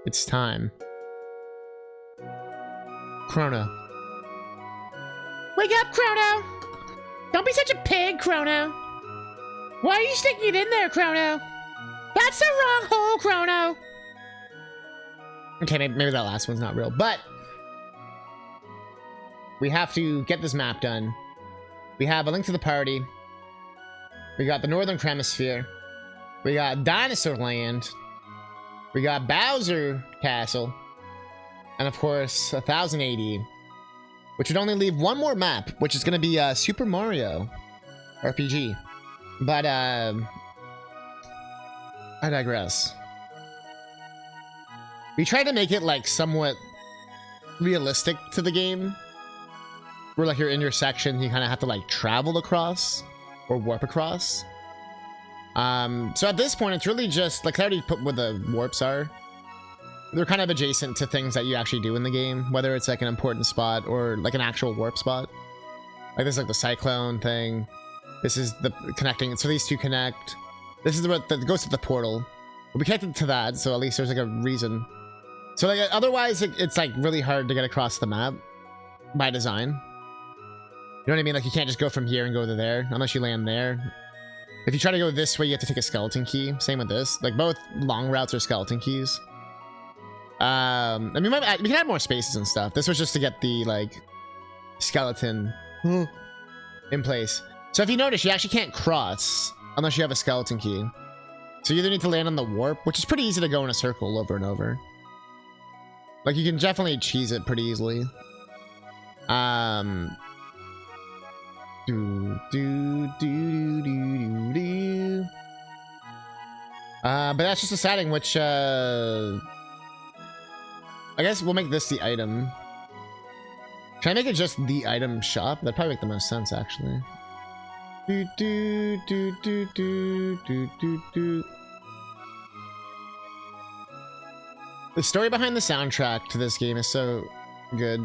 It's time. Chrono. Wake up, Chrono! Don't be such a pig, Chrono. Why are you sticking it in there, Chrono? That's the wrong hole, Chrono. Okay, maybe that last one's not real, but we have to get this map done. We have a link to the party. We got the Northern Hemisphere. We got Dinosaur Land. We got Bowser Castle. And of course, 1080. Which would only leave one more map, which is going to be Super Mario RPG. But, I digress. We tried to make it, like, somewhat realistic to the game. Where, like, you're in your section, you kind of have to, like, travel across. Or warp across. So at this point, it's really just, like, I already put what the warps are. They're kind of adjacent to things that you actually do in the game, whether it's like an important spot or like an actual warp spot. Like this is like the cyclone thing. This is the connecting, so these two connect. This is what that goes to the portal. We connected to that, so at least there's like a reason. So like otherwise, it's like really hard to get across the map by design. You know what I mean? Like you can't just go from here and go to there unless you land there. If you try to go this way, you have to take a skeleton key. Same with this. Like both long routes are skeleton keys. I mean, we can add more spaces and stuff. This was just to get the like skeleton in place. So if you notice, you actually can't cross unless you have a skeleton key. So you either need to land on the warp, which is pretty easy to go in a circle over and over. Like you can definitely cheese it pretty easily. But that's just a setting, which I guess we'll make this the item. Can I make it just the item shop? That'd probably make the most sense, actually. The story behind the soundtrack to this game is so good.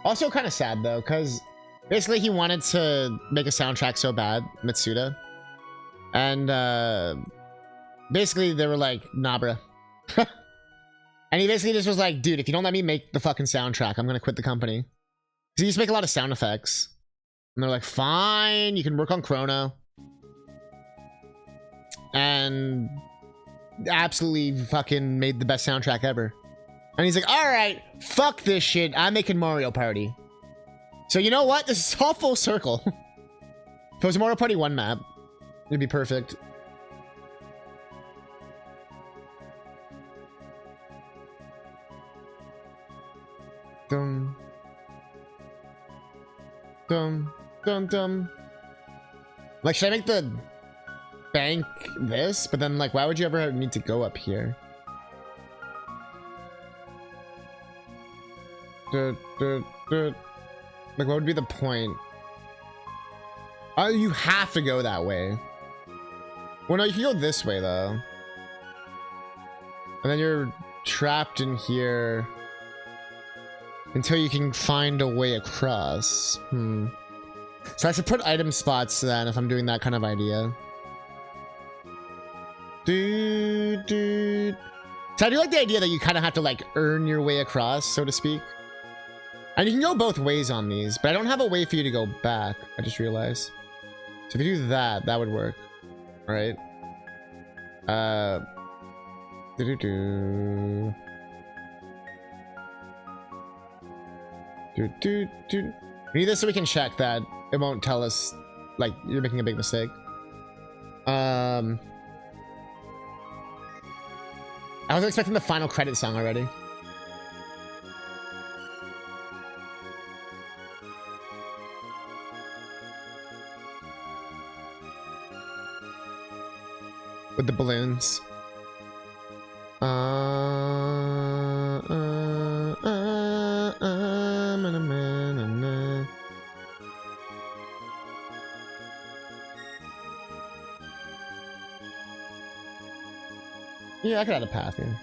Also kind of sad, though, because basically he wanted to make a soundtrack so bad, Mitsuda. And, basically, they were like, nah, bruh. And he basically just was like, dude, if you don't let me make the fucking soundtrack, I'm gonna quit the company. Because he used to make a lot of sound effects. And they're like, fine, you can work on Chrono. And absolutely fucking made the best soundtrack ever. And he's like, alright, fuck this shit, I'm making Mario Party. So you know what? This is all full circle. If it was a Mario Party 1 map, it'd be perfect. Dum. Dum. Dum dum. Like, should I make the bank this? But then, like, why would you ever need to go up here? Like, what would be the point? Oh, you have to go that way. Well, no, you can go this way, though. And then you're trapped in here until you can find a way across. So I should put item spots then if I'm doing that kind of idea. So I do like the idea that you kind of have to like earn your way across, so to speak. And you can go both ways on these, but I don't have a way for you to go back. I just realized. So if you do that, that would work. All right. We need this so we can check that it won't tell us like you're making a big mistake. I was expecting the final credit song already. With the balloons. Yeah, I could add a path here.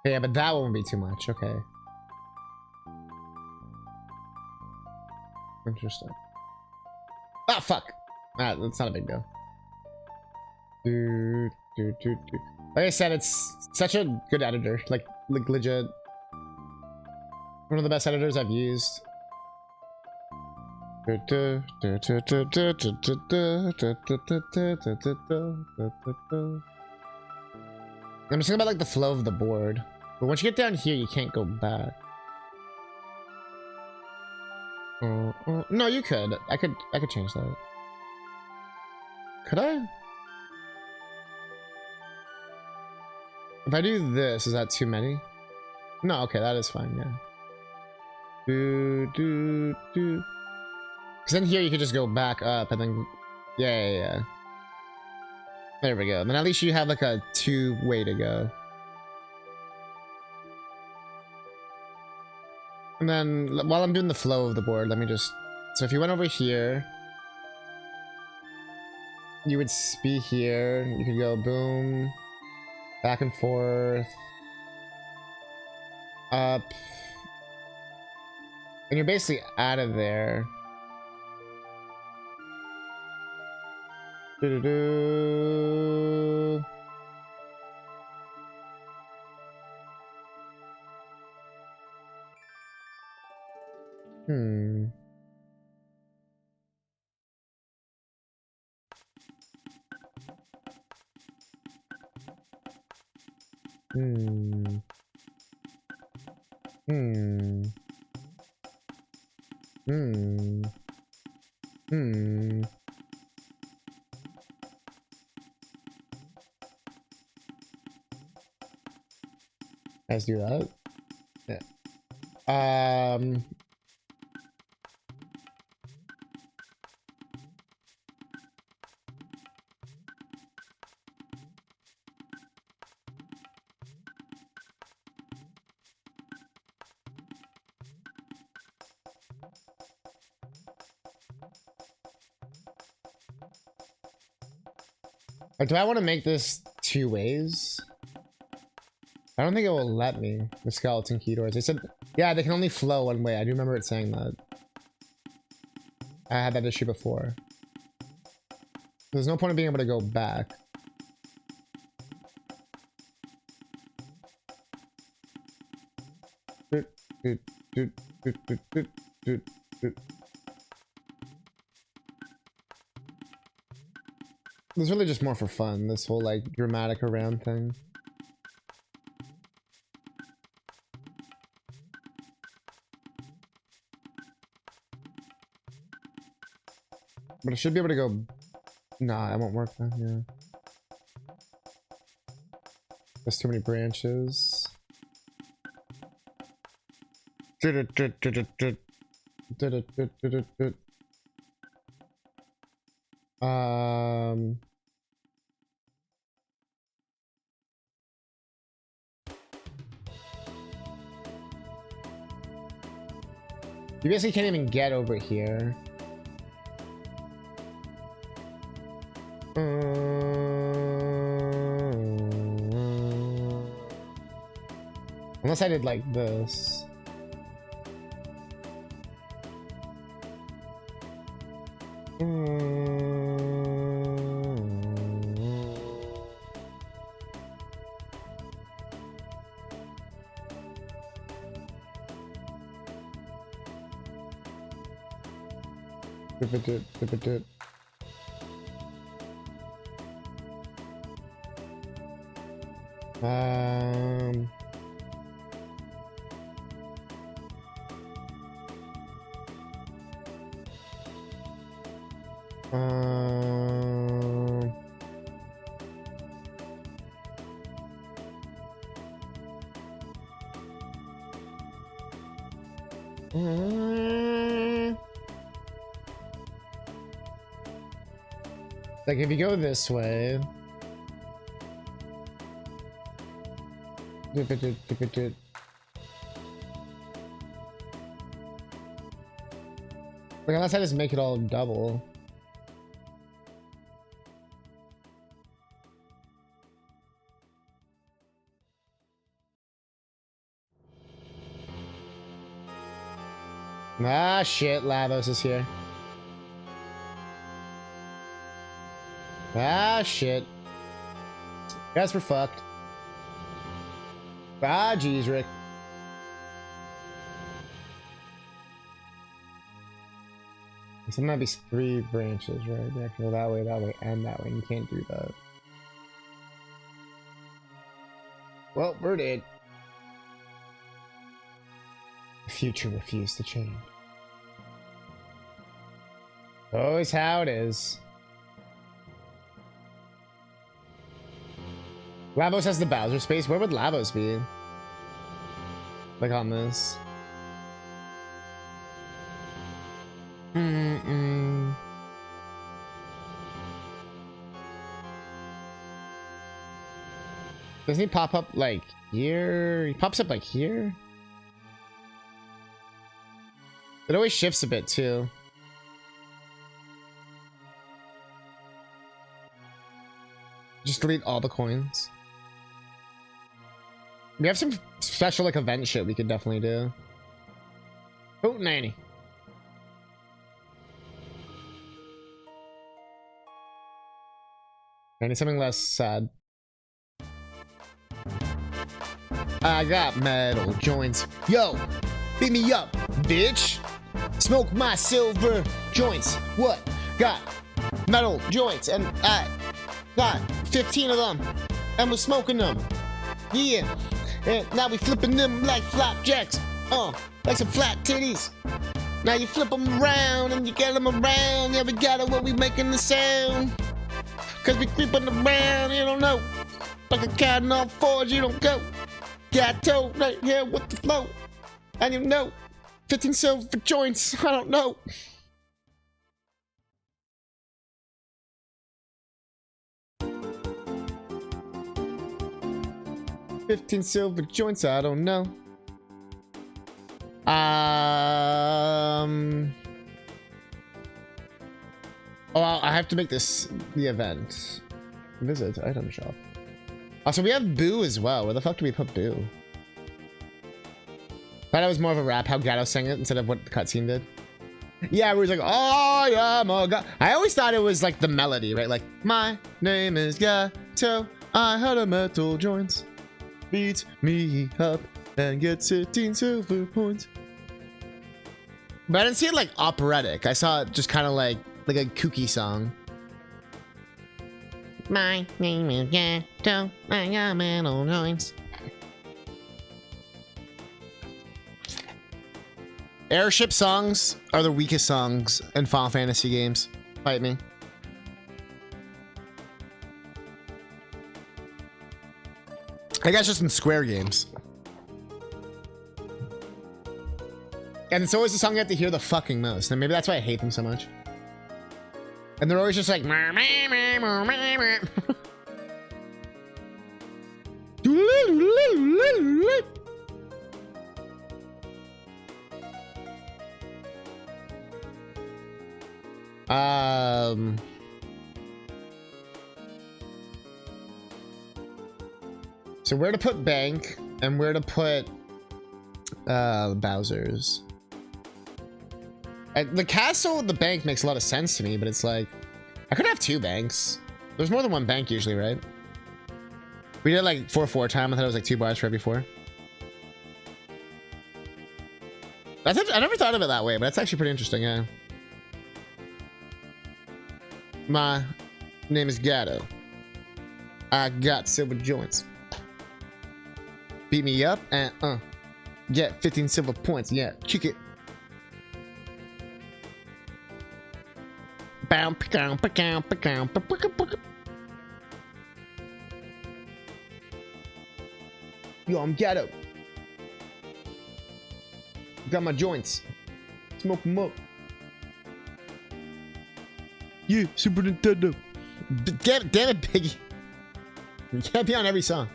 Yeah, but that won't be too much. Okay. Interesting. Ah, fuck. Ah, that's not a big deal. Like I said, it's such a good editor. Like legit. One of the best editors I've used. I'm just thinking about like the flow of the board. But once you get down here, you can't go back. No, you could. I could change that. Could I? If I do this, is that too many? No, okay, that is fine, yeah. Because then here you could just go back up and then... Yeah. There we go. Then at least you have like a two-way to go. And then while I'm doing the flow of the board, let me just... So if you went over here... You would be here. You could go boom. Back and forth. Up. And you're basically out of there. Doo-doo-doo. Hmm. Let's do that. Yeah. Like, do I want to make this two ways? I don't think it will let me. The skeleton key doors. They said, yeah, they can only flow one way. I do remember it saying that. I had that issue before. There's no point in being able to go back. It's really just more for fun, this whole like dramatic around thing. But I should be able to go... Nah, it won't work then, yeah. There's too many branches. You basically can't even get over here. Unless I did like this. Like if you go this way. Like unless I just make it all double. Ah shit, Lavos is here. Ah shit. Guess we're fucked. Ah jeez, Rick. So might be 3 branches, right? Yeah, go that way, and that way. You can't do that. Well, we're dead. The future refused to change. Always how it is. Lavos has the Bowser space. Where would Lavos be? Like on this. Doesn't he pop up like here? He pops up like here? It always shifts a bit too. Just delete all the coins. We have some special like event shit we could definitely do. Oh, nanny. I need something less sad. I got metal joints. Yo, beat me up, bitch. Smoke my silver joints. What? Got metal joints, and I got 15 of them, and we're smoking them. Yeah, and now we flipping them like flapjacks. Like some flat titties. Now you flip them around, and you get them around. Yeah, we got it when we making the sound. Cause we creeping around, you don't know. Like a cat on all fours, you don't go. Got toe right here with the flow. And you know, 15 silver joints, I don't know. $15 silver joints, I don't know. Oh, I have to make this the event. Visit item shop. Also, we have Boo as well. Where the fuck do we put Boo? Thought it was more of a rap how Gato sang it instead of what the cutscene did. Yeah, where he's like, oh yeah, my God. I always thought it was like the melody, right? Like, my name is Gato. I had a metal joints. Beat me up and get 15 silver points. But I didn't see it like operatic. I saw it just kind of like a kooky song. My name is Gato. I got metal joints. Airship songs are the weakest songs in Final Fantasy games. Fight me. I guess just in Square games. And it's always the song you have to hear the fucking most. And maybe that's why I hate them so much. And they're always just like... So where to put Bank and where to put Bowser's. The castle and the bank makes a lot of sense to me, but it's like I could have 2 banks. There's more than 1 bank usually, right? We did like 4-4 time. I thought it was like 2 bars for every 4. I never thought of it that way, but that's actually pretty interesting, yeah. My name is Gato. I got silver joints. Beat me up and get 15 silver points. Yeah, kick it. Yo, I'm Gato. Got my joints. Smoke them up. Yeah, Super Nintendo. Damn it, Biggie. You can't be on every song.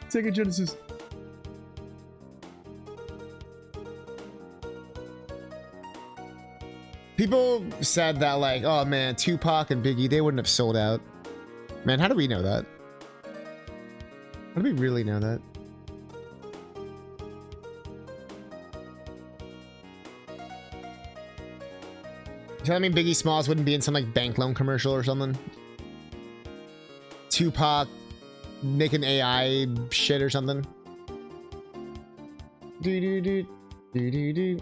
Sega Genesis. People said that, like, oh man, Tupac and Biggie, they wouldn't have sold out. Man, how do we know that? How do we really know that? You telling me Biggie Smalls wouldn't be in some like bank loan commercial or something? Tupac making AI shit or something? Do do do do do do.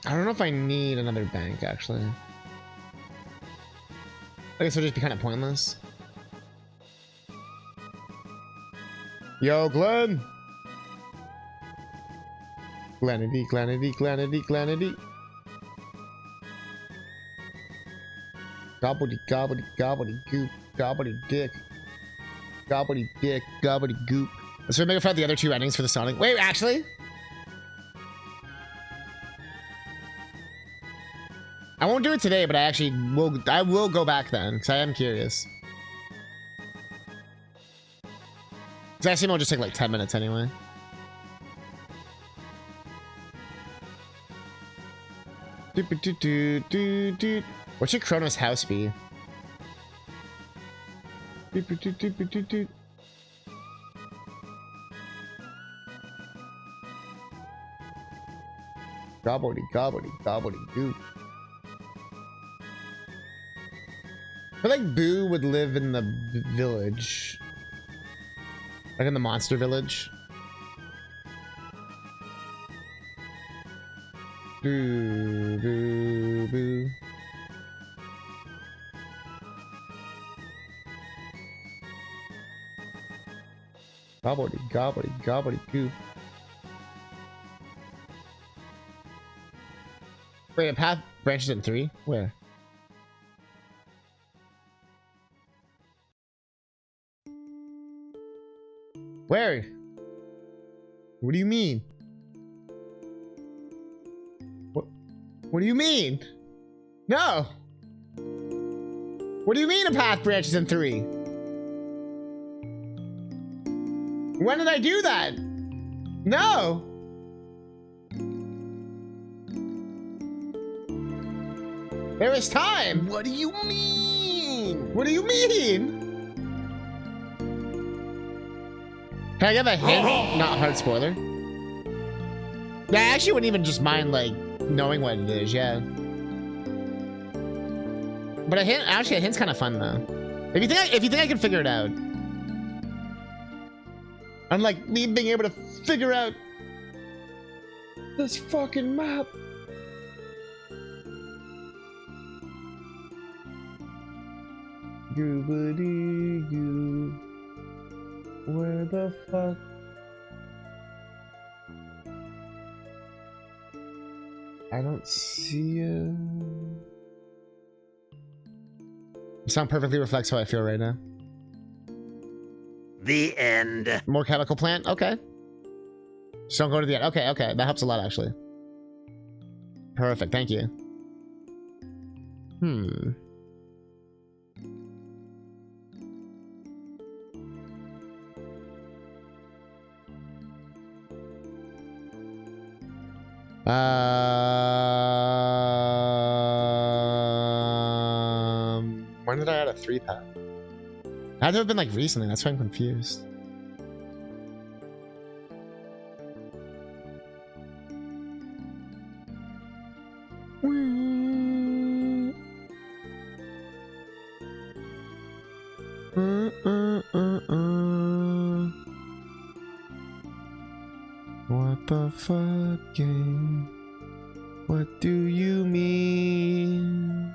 I don't know if I need another bank, actually. I guess it'll just be kind of pointless. Yo, Glenn! Glenity, Glenity, Glenity, Glenity. Gobbly, gobbly, gobbly, goop, gobbly, dick. Gobbly, dick, gobbly, goop. Let's make out the other two endings for the Sonic. Wait, actually? I won't do it today, but I actually will. I will go back then, because I am curious. Because I assume it'll just take like 10 minutes anyway. What should Chrono's house be? Gobbly, gobbly, gobbly, goop. I feel like Boo would live in the village. Like in the monster village. Boo, boo, boo. Gobbly, gobbly, gobbly, goop. Wait, a path branches in 3? Where? Where? What do you mean? What do you mean? No! What do you mean a path branches in 3? When did I do that? No! There is time! What do you mean? What do you mean? Can I give a hint? Not hard spoiler. Yeah, I actually wouldn't even just mind, like, knowing what it is, yeah. But a hint, actually, a hint's kind of fun, though. If you think I can figure it out. Unlike me being able to figure out this fucking map. Goobity-goo. Where the fuck? I don't see it. The song perfectly reflects how I feel right now. The end. More chemical plant? Okay. Just don't go to the end. Okay, okay. That helps a lot, actually. Perfect. Thank you. Hmm. When did I add a 3-pack? Had to have been like recently, that's why I'm confused. What the fucking? What do you mean?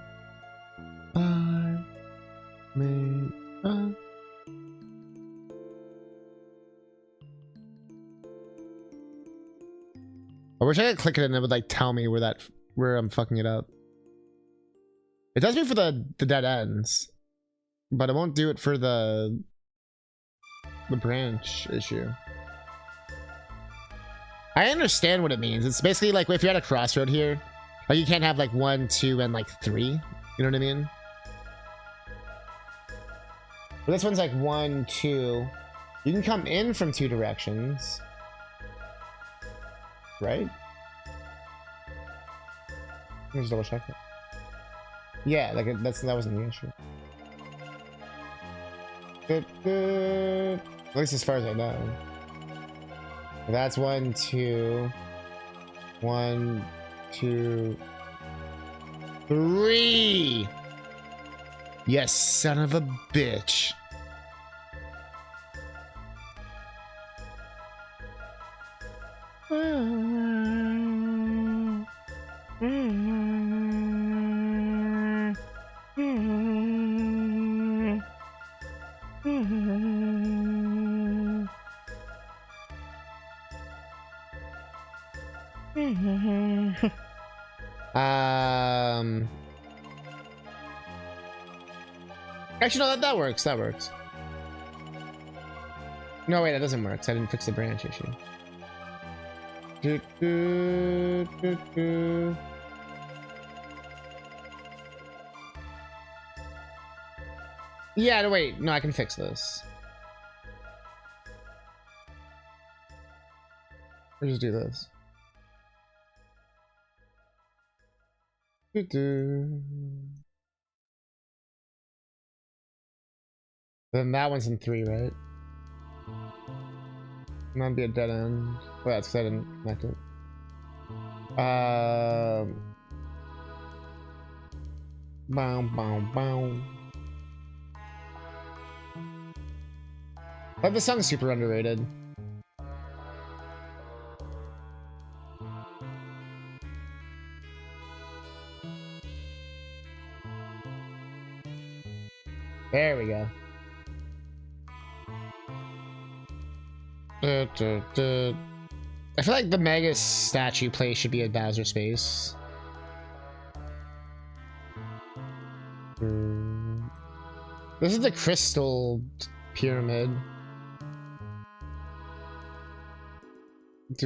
I made up. I wish I could click it and it would like tell me where that where I'm fucking it up. It does me for the dead ends, but it won't do it for the branch issue. I understand what it means. It's basically like if you're at a crossroad here, like you can't have like 1, 2, and like 3. You know what I mean? But this one's like 1, 2. You can come in from 2 directions, right? Let me just double check that. Yeah, like that wasn't the issue. At least as far as I know. That's 1, 2. 1, 2, 3. Yes, son of a bitch. Actually, no, that works. That works. No, wait, that doesn't work. 'Cause I didn't fix the branch issue. Yeah, no, wait. No, I can fix this. Or just do this. Then that one's in 3, right? Might be a dead end. Well, that's because I didn't connect it. Bow, bow, bow. But the song's super underrated. There we go. I feel like the Mega statue place should be at Bowser Space. This is the Crystal Pyramid. I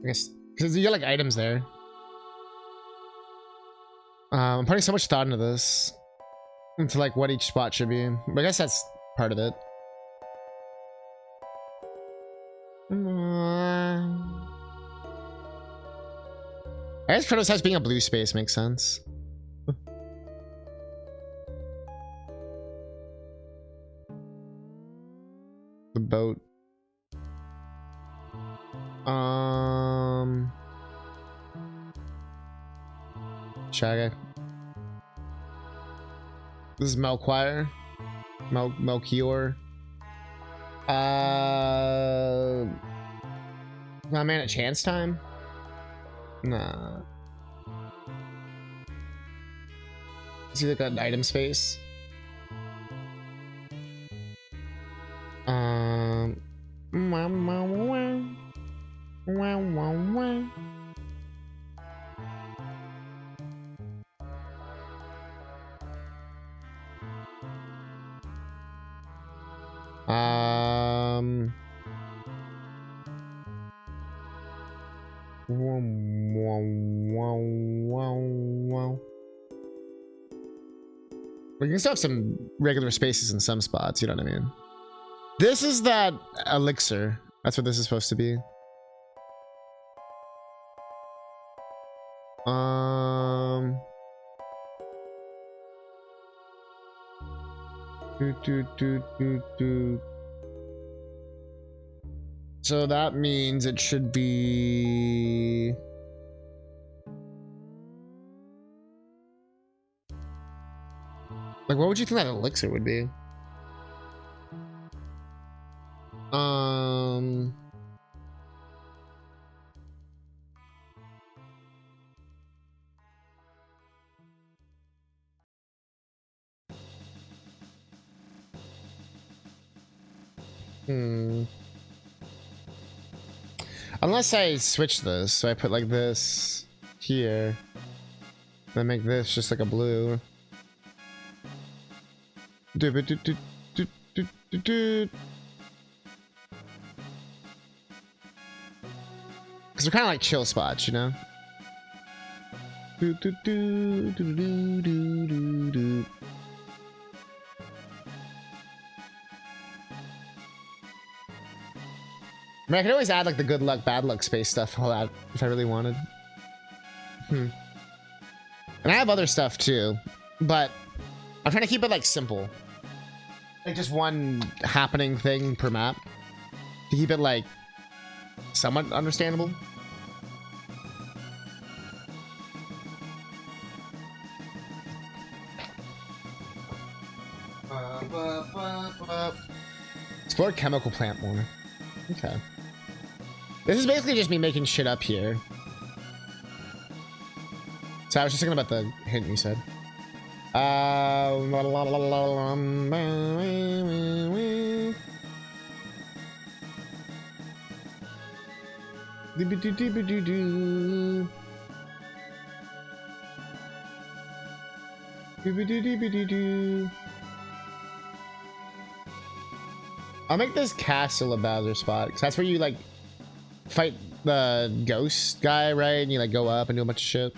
guess because you got like items there. I'm putting so much thought into this, into like what each spot should be. But I guess that's part of it. I guess Chrono being a blue space makes sense. The boat. Shaggy. This is Melchior. Melchior. My man at chance time? Nah. Is he like an item space? We can still have some regular spaces in some spots, you know what I mean? This is that elixir. That's what this is supposed to be. So that means it should be... Like, what would you think that elixir would be? Unless I switch this, so I put like this here, then make this just like a blue. Because they're kind of like chill spots, you know? I mean, I could always add like the good luck, bad luck space stuff, all that, if I really wanted. And I have other stuff too, but I'm trying to keep it like simple. Like just one happening thing per map to keep it like somewhat understandable. Explore chemical plant more. Okay. This is basically just me making shit up here. So I was just thinking about the hint you said. I'll make this castle a Bowser spot, because that's where you like fight the ghost guy, right? And you like go up and do a bunch of shit.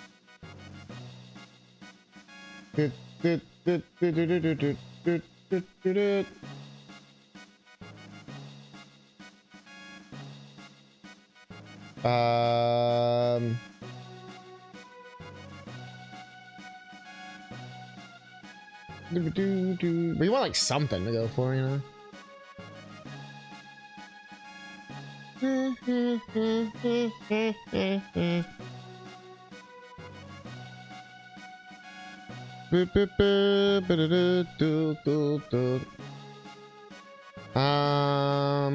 But you want like something to go for, you know?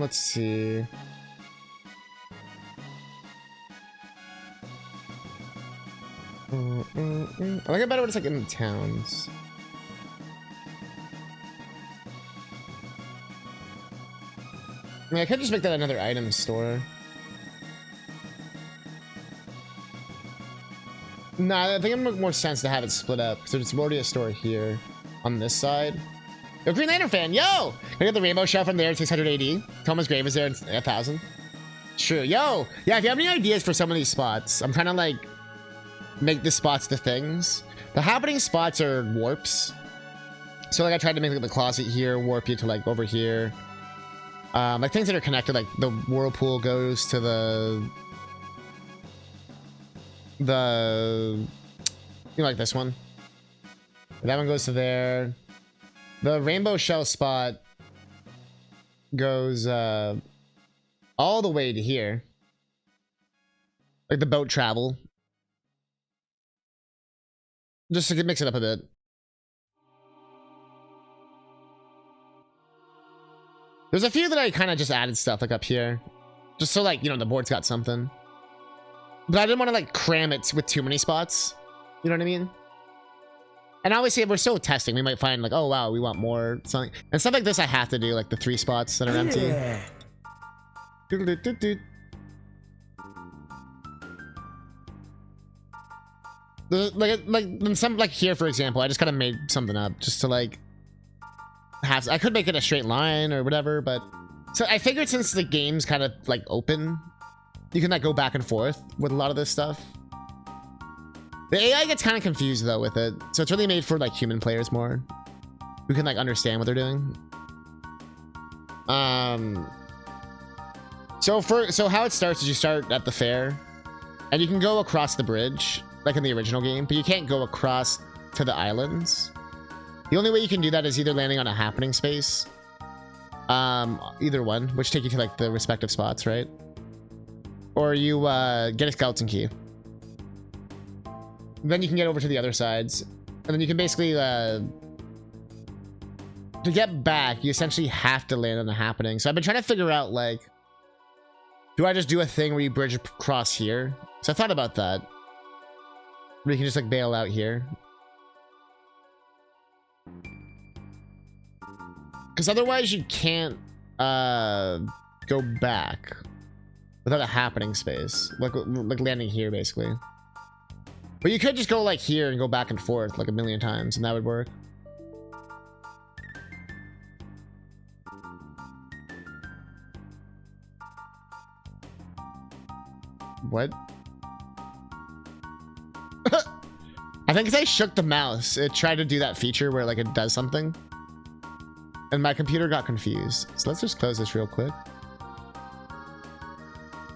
Let's see. I like it better when it's like in the towns. I mean, I could just make that another item store. Nah, I think it would make more sense to have it split up because there's already a store here on this side. Yo, Green Lantern fan, yo! I get the rainbow shell from there at 600 AD. Thomas Grave is there at 1000. True, yo! Yeah, if you have any ideas for some of these spots, I'm trying to like make the spots the things. The happening spots are warps. So like I tried to make like, the closet here, warp you to like over here. Like things that are connected, like the whirlpool goes to the you know, like this one. That one goes to there. The rainbow shell spot goes all the way to here. Like the boat travel. Just to mix it up a bit. There's a few that I kind of just added stuff like up here. Just so like, you know, the board's got something. But I didn't want to like cram it with too many spots. You know what I mean? And obviously if we're still testing, we might find like, oh wow, we want more something. And stuff like this I have to do, like the 3 spots that are empty. Like some like here for example, I just kind of made something up just to like have, I could make it a straight line or whatever, but so I figured since the game's kind of like open, you can like go back and forth with a lot of this stuff. The AI gets kind of confused though with it, so it's really made for like human players more, who can like understand what they're doing. So how it starts is you start at the fair, and you can go across the bridge like in the original game, but you can't go across to the islands. The only way you can do that is either landing on a happening space, either one, which take you to like the respective spots, right? Or you get a skeleton key. Then you can get over to the other sides, and then you can basically to get back, you essentially have to land on the happening. So I've been trying to figure out like, do I just do a thing where you bridge across here? So I thought about that. Where you can just like bail out here. Because otherwise you can't go back. without a happening space, like landing here basically. But you could just go like here and go back and forth like a million times, and that would work. What? I think 'cause I shook the mouse, it tried to do that feature where like it does something, and my computer got confused. So let's just close this real quick.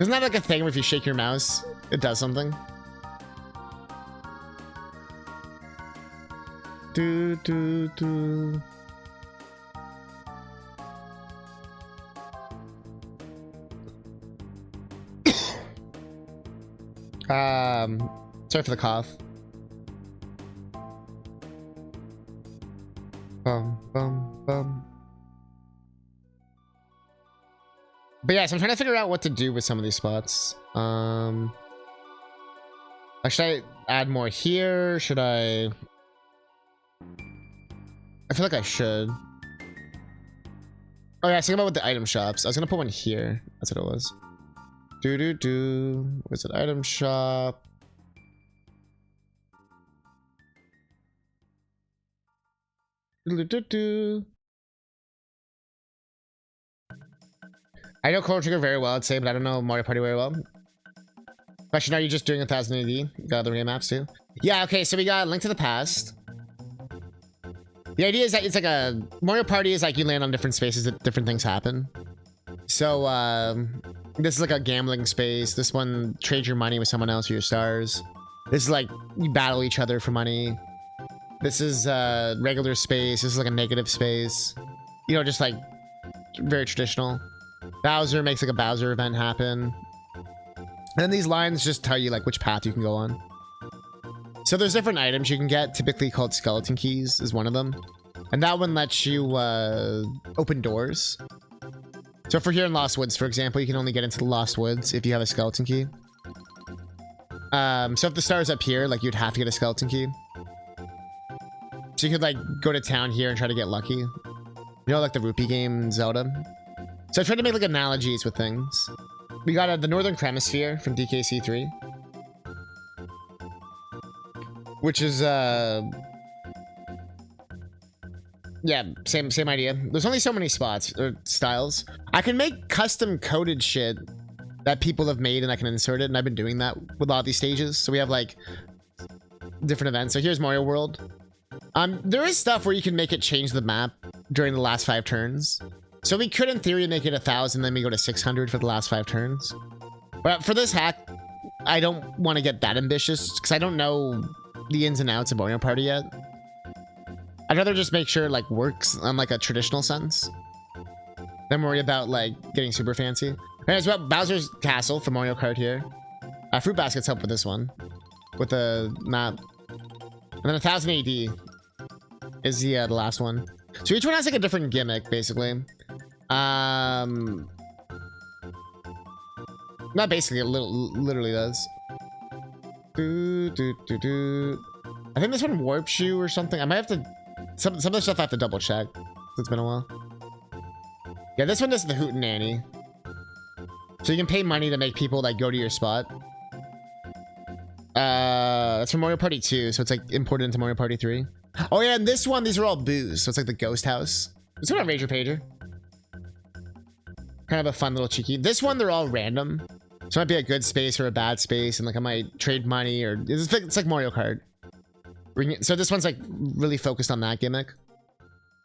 Isn't that like a thing where if you shake your mouse, it does something? Do do do. Sorry for the cough. Bum bum bum. But yeah, so I'm trying to figure out what to do with some of these spots. Should I add more here? Should I feel like I should. Oh yeah, I was thinking about with the item shops. I was gonna put one here. That's what it was. Do do do. Where's it? Item shop. Do do do. I know Chrono Trigger very well, I'd say, but I don't know Mario Party very well. Question: are you just doing 1000 AD? You got other game maps too? Yeah. Okay. So we got Link to the Past. The idea is that it's like a Mario Party is like you land on different spaces that different things happen. So this is like a gambling space. This one trade your money with someone else for your stars. This is like you battle each other for money. This is regular space. This is like a negative space. You know, just like very traditional. Bowser makes like a Bowser event happen. And then these lines just tell you like which path you can go on. So there's different items you can get, typically called skeleton keys is one of them. And that one lets you open doors. So if we're here in Lost Woods, for example, you can only get into the Lost Woods if you have a skeleton key. So if the star's up here, like you'd have to get a skeleton key. So you could like go to town here and try to get lucky. You know, like the rupee game in Zelda. So I tried to make like analogies with things. We got the Northern Chromosphere from DKC3. Which is, yeah, same idea. There's only so many spots or styles. I can make custom coded shit that people have made and I can insert it, and I've been doing that with a lot of these stages. So we have like different events. So here's Mario World. There is stuff where you can make it change the map during the last 5 turns. So we could in theory make it 1000, then we go to 600 for the last 5 turns. But for this hack, I don't want to get that ambitious because I don't know the ins and outs of Mario Party yet. I'd rather just make sure it like works on like a traditional sense than worry about like getting super fancy. Anyways, well, Bowser's Castle for Mario Kart here. Fruit Baskets help with this one, with the map. And then 1000 AD is the last one. So each one has like a different gimmick, basically. Not basically, it literally does. I think this one warps you or something. I might have to... Some of the stuff I have to double check. It's been a while. Yeah, this one does the Hootenanny. So you can pay money to make people like go to your spot. That's from Mario Party 2, so it's like imported into Mario Party 3. Oh yeah, and this one, these are all boos, so it's like the ghost house. It's kind of Rager Pager. Kind of a fun little cheeky. This one, they're all random. So it might be a good space or a bad space, and like I might trade money, or it's like Mario Kart. So this one's like really focused on that gimmick.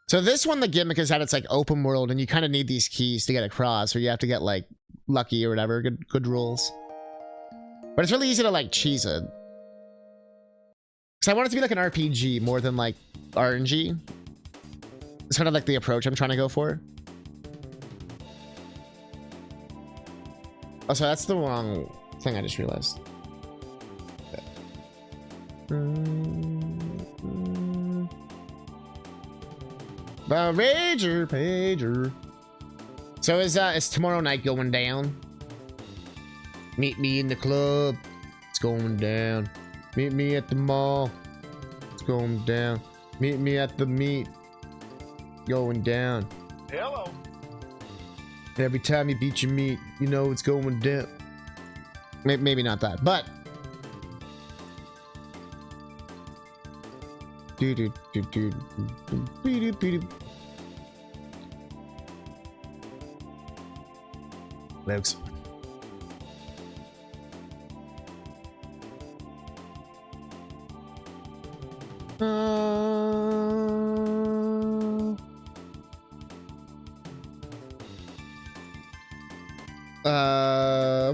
So this one, the gimmick is that it's like open world, and you kind of need these keys to get across, or you have to get like lucky or whatever. Good rules. But it's really easy to like cheese it. Because I want it to be like an RPG more than like RNG. It's kind of like the approach I'm trying to go for. Oh, so that's the wrong thing I just realized. The Rager Pager. So is tomorrow night going down? Meet me in the club. It's going down. Meet me at the mall. It's going down. Meet me at the meet. Going down. Hello. Every time you beat your meat, you know it's going down. Maybe not that, but Luke's.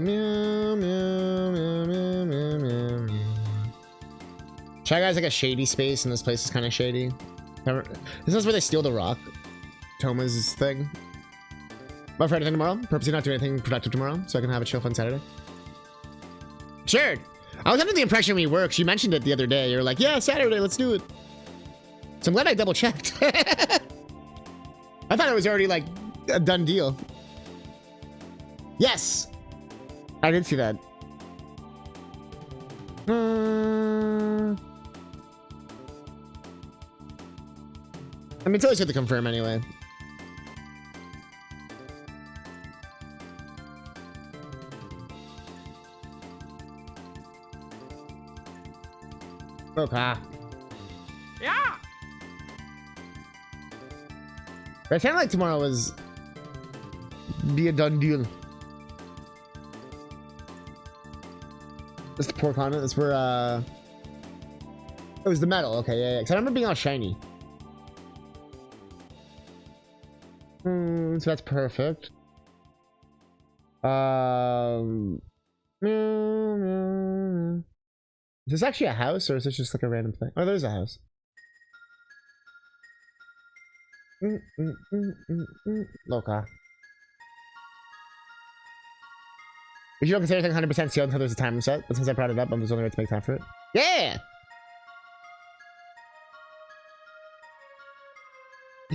Meow, meow, meow, meow, meow, meow, meow. Shy Guy's like a shady space, and this place is kind of shady. This is where they steal the rock. Toma's thing. But for anything tomorrow, purposely not doing anything productive tomorrow, so I can have a chill fun Saturday. Sure. I was under the impression we were, 'cause you mentioned it the other day. You were like, yeah, Saturday, let's do it. So I'm glad I double checked. I thought it was already like a done deal. Yes, I did see that. I mean, it's always good to confirm anyway. Okay. Yeah. But I kind of like tomorrow was be a done deal. Just the pork on it. That's where it was the metal. Okay, yeah. Because I remember being all shiny. So that's perfect. Is this actually a house, or is this just like a random thing? Oh, there's a house. Okay. If you don't consider anything 100% sealed until there's a timer set, but since I brought it up, I'm just only going to make time for it. Yeah!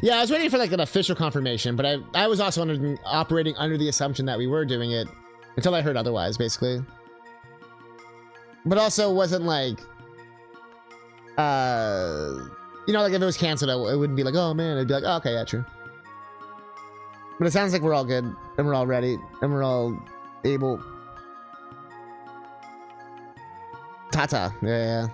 Yeah, I was waiting for like an official confirmation, but I was also operating under the assumption that we were doing it until I heard otherwise, basically. But also wasn't like, you know, like if it was canceled, it wouldn't be like, oh man, it'd be like, oh, okay, yeah, true. But it sounds like we're all good, and we're all ready, and we're all able. Tata, yeah.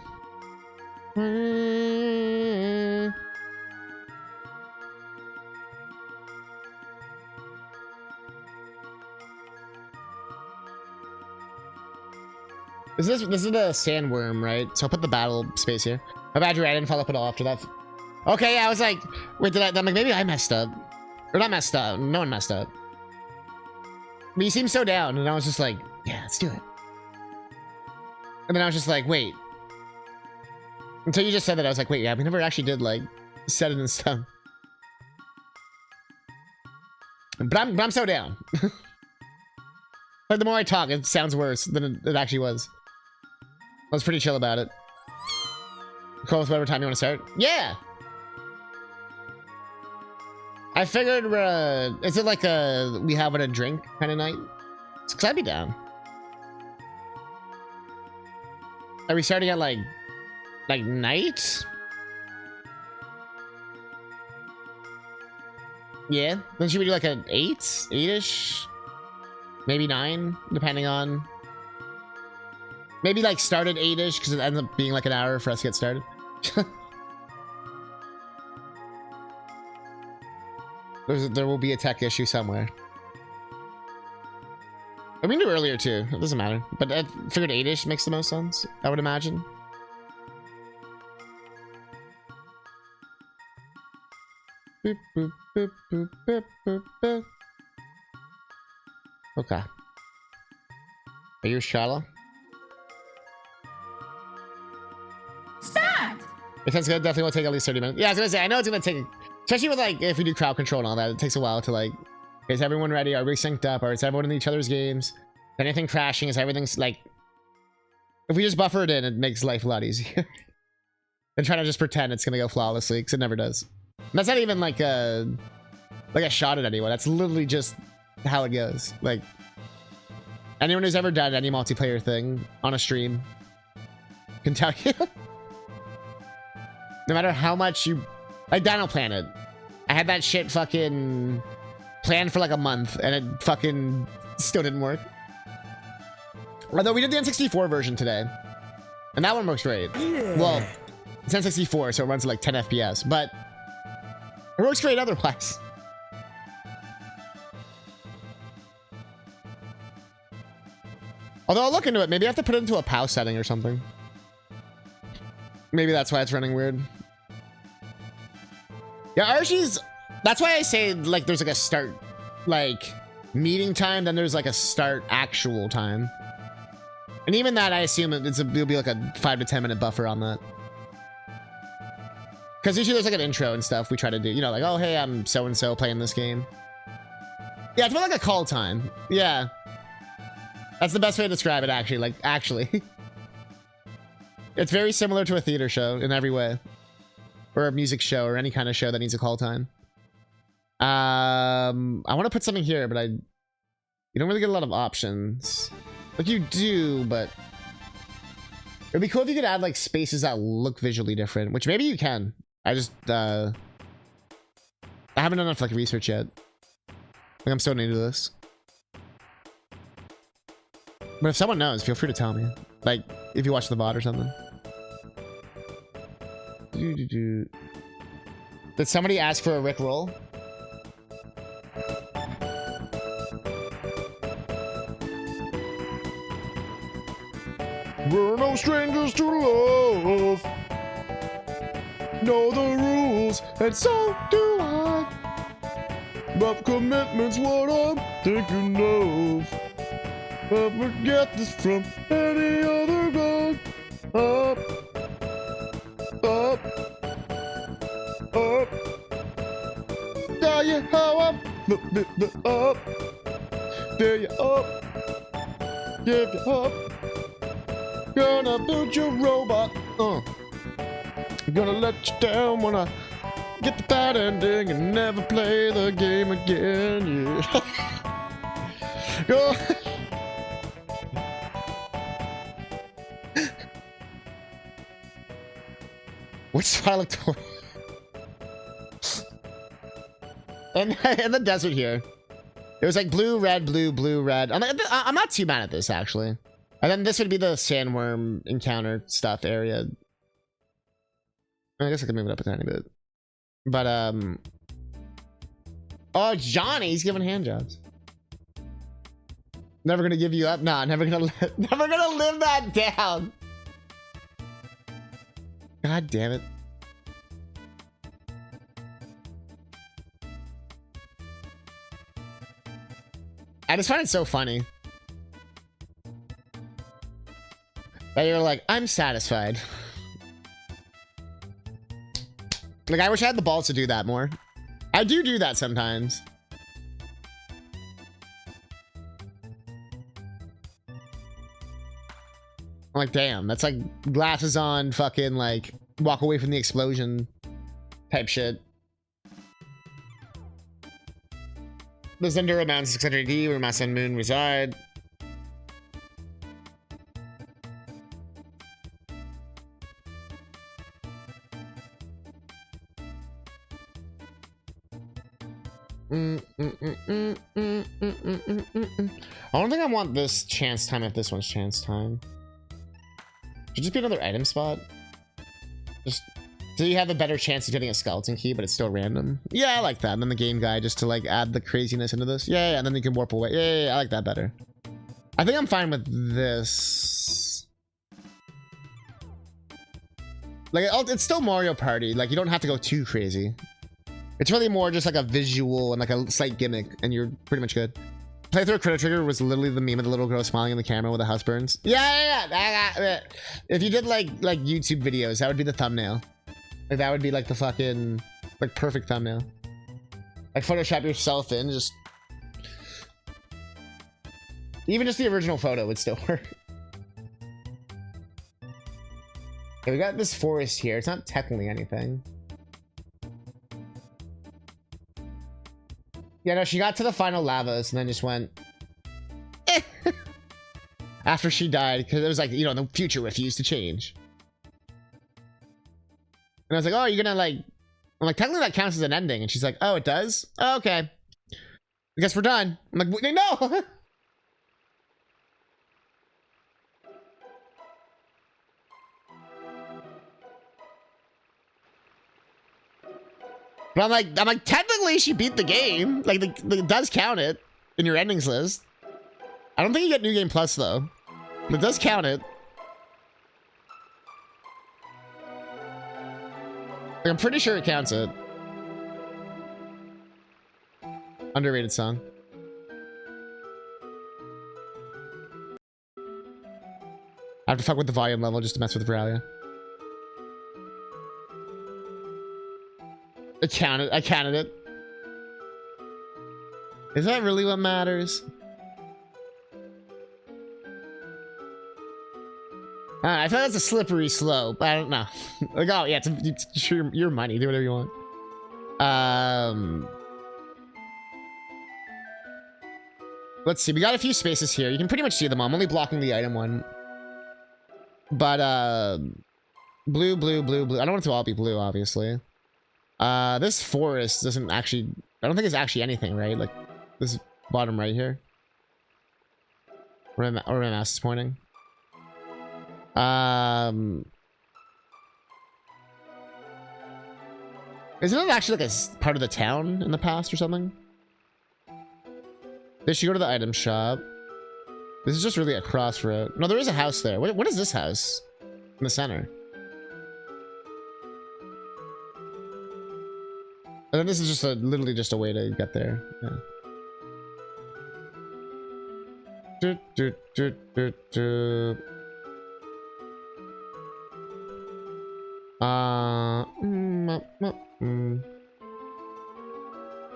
This is the sandworm, right? So I'll put the battle space here. My bad, I didn't follow up at all after that. Okay, yeah, I was like, wait, I'm like, maybe I messed up. Or not messed up, no one messed up. But you seem so down, and I was just like, yeah, let's do it. And then I was just like, wait. Until you just said that, I was like, wait, yeah, we never actually did, like, set it in stone. But I'm so down. Like, the more I talk, it sounds worse than it actually was. I was pretty chill about it. Call with whatever time you want to start. Yeah! I figured, is it like a we have a drink kind of night? Because I'd be down. Are we starting at like night? Yeah. Then should we do like an 8-ish? Maybe 9, depending on. Maybe like start at 8-ish because it ends up being like an hour for us to get started. There will be a tech issue somewhere. I mean, do earlier too. It doesn't matter. But I figured 8-ish makes the most sense, I would imagine. Boop, boop, boop, boop, boop, boop, boop. Okay. Are you shallow? Stop! It sounds good. Definitely will take at least 30 minutes. Yeah, I was gonna say, I know it's gonna take, especially with like, if we do crowd control and all that, it takes a while to like, is everyone ready? Are we synced up? Or is everyone in each other's games? Is anything crashing? Is everything's like, if we just buffer it in, it makes life a lot easier. Than trying to just pretend it's gonna go flawlessly, because it never does. And that's not even like a shot at anyone. That's literally just how it goes. Like, anyone who's ever done any multiplayer thing on a stream can tell you. No matter how much you, like Dino Planet, I had that shit fucking planned for like a month and it fucking still didn't work. Although we did the N64 version today. And that one works great. Yeah. Well, it's N64, so it runs at like 10 FPS, but it works great otherwise. Although I'll look into it. Maybe I have to put it into a POW setting or something. Maybe that's why it's running weird. Yeah, Archie's... That's why I say, like, there's like a start, like, meeting time, then there's like a start actual time. And even that, I assume it'll be like a 5 to 10 minute buffer on that. Because usually there's like an intro and stuff we try to do. You know, like, oh, hey, I'm so-and-so playing this game. Yeah, it's more like a call time. Yeah. That's the best way to describe it, actually. Like, actually. It's very similar to a theater show in every way. Or a music show or any kind of show that needs a call time. I want to put something here, but you don't really get a lot of options. Like you do, but it'd be cool if you could add like spaces that look visually different, which maybe you can. I just I haven't done enough like research yet. Like I'm so new to this. But if someone knows, feel free to tell me. Like if you watch the VOD or something. Did somebody ask for a Rickroll? We're no strangers to love. Know the rules, and so do I. But commitment's what I'm thinking of. But forget this from any other god. Up, up, up. Tell you how I'm up. There you up. Give you up. Gonna build your robot. Gonna let you down when I get the bad ending and never play the game again. Yeah. Go. Which Twilight toy? And in the desert here, it was like blue, red, blue, blue, red. I'm not too mad at this actually. And then this would be the sandworm encounter stuff area. I guess I can move it up a tiny bit. But oh, Johnny's giving hand jobs. Never gonna give you up. Nah, never gonna live that down. God damn it. I just find it so funny that you're like, I'm satisfied. Like, I wish I had the balls to do that more. I do that sometimes. I'm like, damn, that's like glasses on, fucking like walk away from the explosion type shit. The Zendura Mountains 600D where my sun moon reside. I don't think I want this chance time if this one's chance time. Should just be another item spot. Just so you have a better chance of getting a skeleton key, but it's still random. Yeah, I like that. And then the game guide just to like add the craziness into this. Yeah, and then you can warp away. Yeah, I like that better. I think I'm fine with this. Like, it's still Mario Party. Like, you don't have to go too crazy. It's really more just like a visual and like a slight gimmick, and you're pretty much good. Playthrough Chrono Trigger was literally the meme of the little girl smiling in the camera with the house burns. Yeah. If you did like YouTube videos, that would be the thumbnail. Like that would be like the fucking like perfect thumbnail. Like Photoshop yourself in, just even just the original photo would still work. Okay, we got this forest here. It's not technically anything. Yeah, no, she got to the final lavas and then just went eh. After she died, because it was like, you know, the future refused to change. And I was like, oh, you're gonna like, I'm like, technically that counts as an ending. And she's like, oh, it does? Oh, okay. I guess we're done. I'm like, no. But I'm like, technically she beat the game. Like, it does count it in your endings list. I don't think you get New Game Plus, though. But it does count it. Like, I'm pretty sure it counts it. Underrated song. I have to fuck with the volume level just to mess with Veralia. I counted it. Is that really what matters? I feel like that's a slippery slope. I don't know. Like, oh yeah, it's your money. Do whatever you want. Let's see. We got a few spaces here. You can pretty much see them all. I'm only blocking the item one. But blue, blue, blue, blue. I don't want it to all be blue, obviously. This forest doesn't actually. I don't think it's actually anything, right? Like this bottom right here. Where my mouse is pointing. Isn't it actually like a part of the town in the past or something? They should go to the item shop. This is just really a crossroad. No, there is a house there. What is this house in the center? And then this is just literally just a way to get there. Yeah.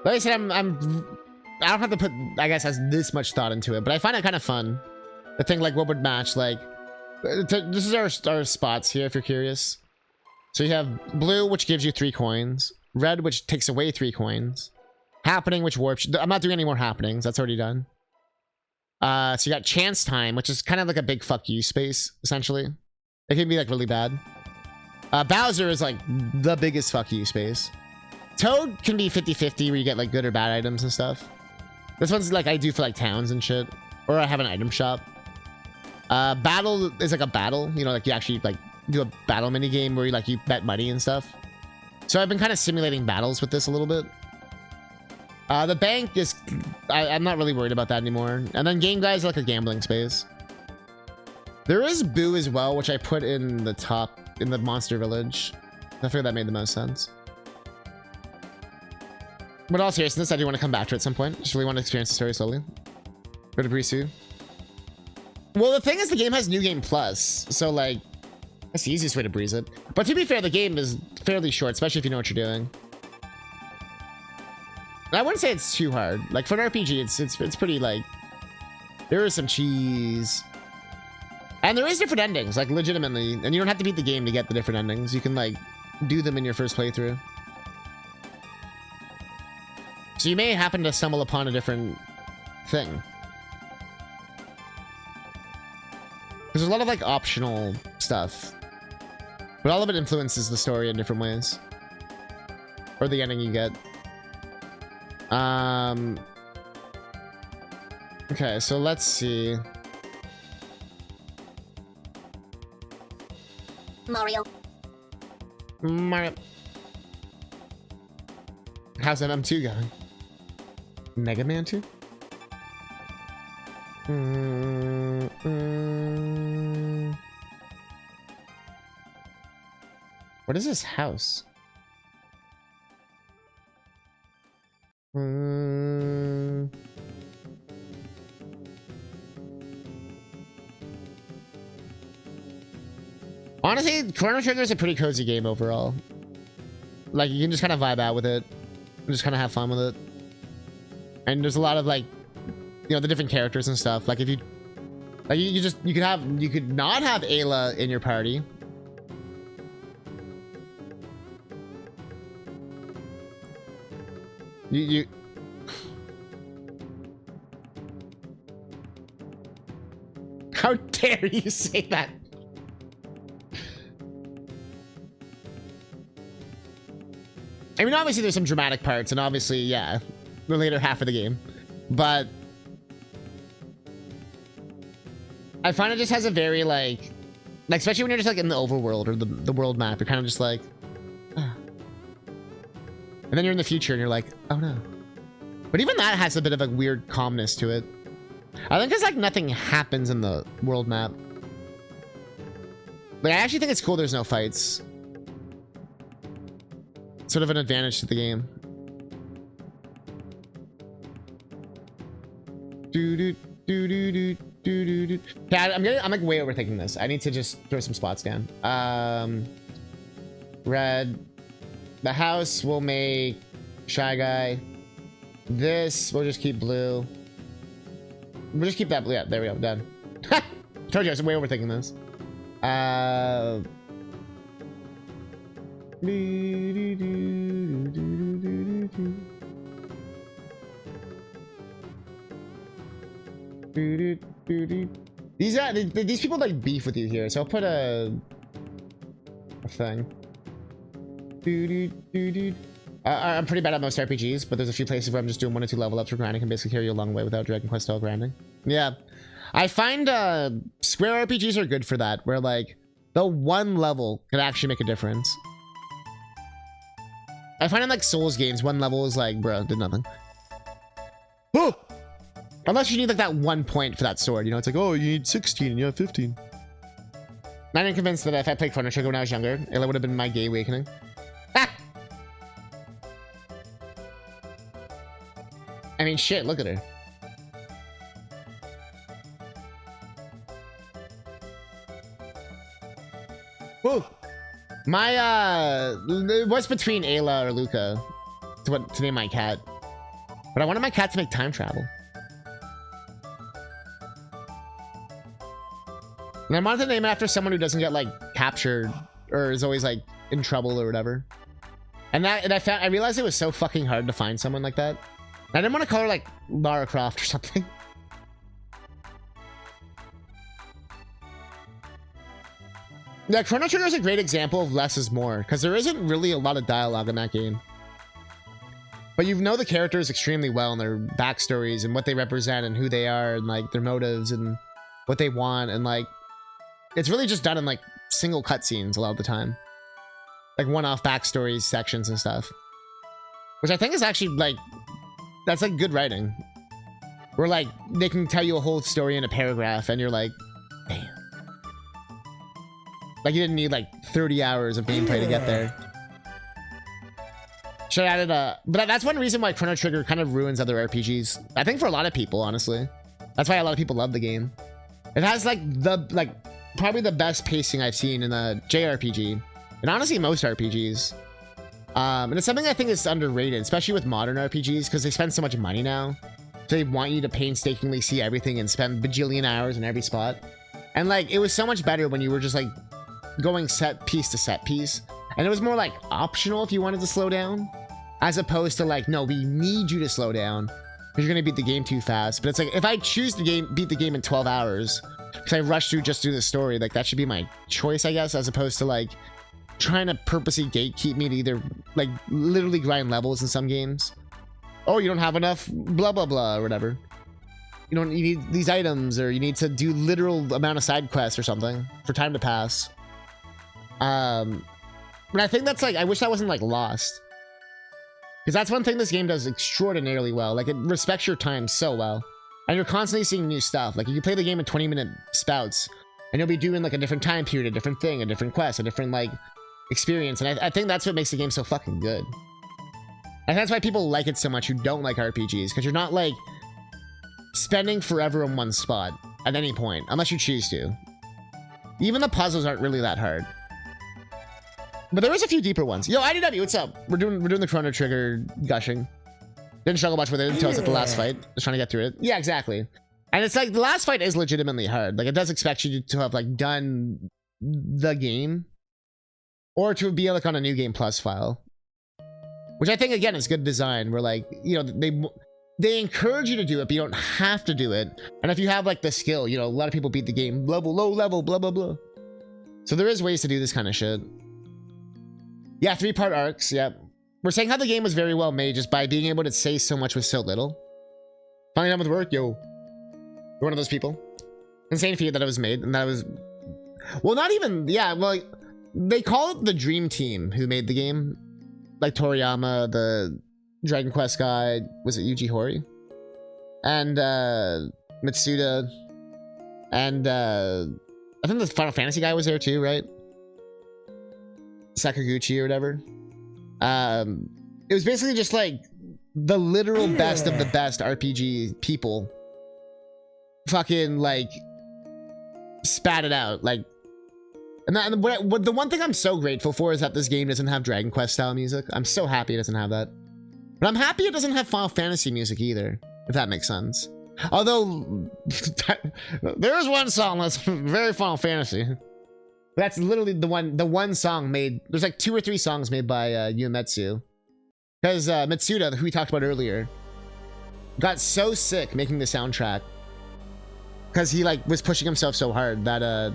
Like I said, I don't have to put, I guess, as this much thought into it, but I find it kind of fun to think like what would match. Like, this is our spots here if you're curious. So you have blue, which gives you 3 coins, red, which takes away 3 coins, happening, which warps. I'm not doing any more happenings. That's already done. So you got chance time, which is kind of like a big fuck you space, essentially. It can be like really bad. Bowser is like the biggest fuck you space. Toad can be 50-50 where you get like good or bad items and stuff. This one's like I do for like towns and shit. Or I have an item shop. Battle is like a battle. You know, like you actually like do a battle mini game where you bet money and stuff. So I've been kind of simulating battles with this a little bit. The bank is... I'm not really worried about that anymore. And then game guys like a gambling space. There is Boo as well, which I put in the top, in the monster village. I figured that made the most sense. But all seriousness, I do want to come back to it at some point. Just really want to experience the story slowly. Go to Brisu. Well, the thing is, the game has New Game Plus. So, like, that's the easiest way to breeze it. But to be fair, the game is fairly short, especially if you know what you're doing. I wouldn't say it's too hard. Like, for an RPG, it's pretty, like... There is some cheese. And there is different endings, like, legitimately. And you don't have to beat the game to get the different endings. You can, like, do them in your first playthrough. So you may happen to stumble upon a different thing. There's a lot of, like, optional stuff. But all of it influences the story in different ways. Or the ending you get. Okay, so let's see. Mario. How's MM2 going? Mega Man 2? What is this house? Honestly, Chrono Trigger is a pretty cozy game overall. Like, you can just kind of vibe out with it. And just kind of have fun with it. And there's a lot of, like, you know, the different characters and stuff. Like, if you... Like, you could not have Ayla in your party. You... How dare you say that? I mean, obviously there's some dramatic parts, and obviously, yeah, the later half of the game. But I find it just has a very, like especially when you're just, like, in the overworld or the world map, you're kind of just like... And then you're in the future and you're like, oh no. But even that has a bit of a weird calmness to it. I think it's like nothing happens in the world map. Like, I actually think it's cool there's no fights. Sort of an advantage to the game. Yeah, I'm like way overthinking this. I need to just throw some spots down. Red. The house will make Shy Guy. This we'll just keep blue. We'll just keep that blue. Yeah, there we go. Done. Told you I was way overthinking this. These people like beef with you here, so I'll put a thing. I'm pretty bad at most RPGs, but there's a few places where I'm just doing 1 or 2 level ups for grinding can basically carry you a long way without Dragon Quest style grinding. Yeah, I find Square RPGs are good for that, where like the 1 level can actually make a difference. I find in like Souls games, 1 level is like, bro, did nothing. Oh! Unless you need like that 1 point for that sword, you know, it's like, oh, you need 16 and you have 15. Not even convinced that if I played Chrono Trigger when I was younger, it would have been my gay awakening. Ah! I mean, shit, look at her. Woo! My, what's between Ayla or Luca to name my cat? But I wanted my cat to make time travel. And I wanted to name it after someone who doesn't get like captured or is always like in trouble or whatever. And I realized it was so fucking hard to find someone like that. I didn't want to call her like Lara Croft or something. Yeah, Chrono Trigger is a great example of less is more, because there isn't really a lot of dialogue in that game. But you know the characters extremely well and their backstories and what they represent and who they are and like their motives and what they want, and like it's really just done in like single cutscenes a lot of the time. Like one-off backstories, sections and stuff. Which I think is actually like, that's like good writing. Where like they can tell you a whole story in a paragraph and you're like, damn. Like you didn't need like 30 hours of gameplay to get there. Should have added a... But that's one reason why Chrono Trigger kind of ruins other RPGs. I think for a lot of people, honestly. That's why a lot of people love the game. It has like probably the best pacing I've seen in a JRPG. And honestly, most RPGs. And it's something I think is underrated, especially with modern RPGs, because they spend so much money now. So they want you to painstakingly see everything and spend bajillion hours in every spot. And like, it was so much better when you were just like going set piece to set piece. And it was more like optional if you wanted to slow down. As opposed to like, no, we need you to slow down because you're going to beat the game too fast. But it's like, if I choose to beat the game in 12 hours, because I rushed through just through the story, like that should be my choice, I guess, as opposed to like trying to purposely gatekeep me to either like literally grind levels in some games. Oh, you don't have enough blah, blah, blah, or whatever. You need these items, or you need to do literal amount of side quests or something for time to pass. But I think that's like, I wish that wasn't like lost. Because that's one thing this game does extraordinarily well. Like, it respects your time so well. And you're constantly seeing new stuff. Like, you can play the game in 20-minute spouts. And you'll be doing, like, a different time period, a different thing, a different quest, a different, like, experience. And I think that's what makes the game so fucking good. And that's why people like it so much who don't like RPGs. Because you're not, like, spending forever in one spot at any point. Unless you choose to. Even the puzzles aren't really that hard. But there is a few deeper ones. Yo, IDW, what's up? We're doing the Chrono Trigger gushing. Didn't struggle much with it until it was at the last fight. Just trying to get through it. Yeah, exactly. And it's like, the last fight is legitimately hard. Like, it does expect you to have, like, done the game. Or to be, like, on a New Game Plus file. Which I think, again, is good design. Where, like, you know, they encourage you to do it, but you don't have to do it. And if you have, like, the skill, you know, a lot of people beat the game level, low level, blah, blah, blah. So there is ways to do this kind of shit. Yeah, 3-part arcs, yep. We're saying how the game was very well made just by being able to say so much with so little. Finally done with work, yo. You're one of those people. Insane feat that it was made, and that was... Well, not even... Yeah, well, they call it the Dream Team who made the game. like Toriyama, the Dragon Quest guy, was it Yuji Horii? And Mitsuda, and I think the Final Fantasy guy was there too, right? Sakaguchi or whatever. It was basically just like the literal best of the best RPG people fucking like spat it out. Like, and what the one thing I'm so grateful for is that this game doesn't have Dragon Quest style music. I'm so happy it doesn't have that. But I'm happy it doesn't have Final Fantasy music either, if that makes sense. Although there is one song that's very Final Fantasy. That's literally the one song made. There's like 2 or 3 songs made by Uematsu. Because Mitsuda, who we talked about earlier, got so sick making the soundtrack because he like was pushing himself so hard that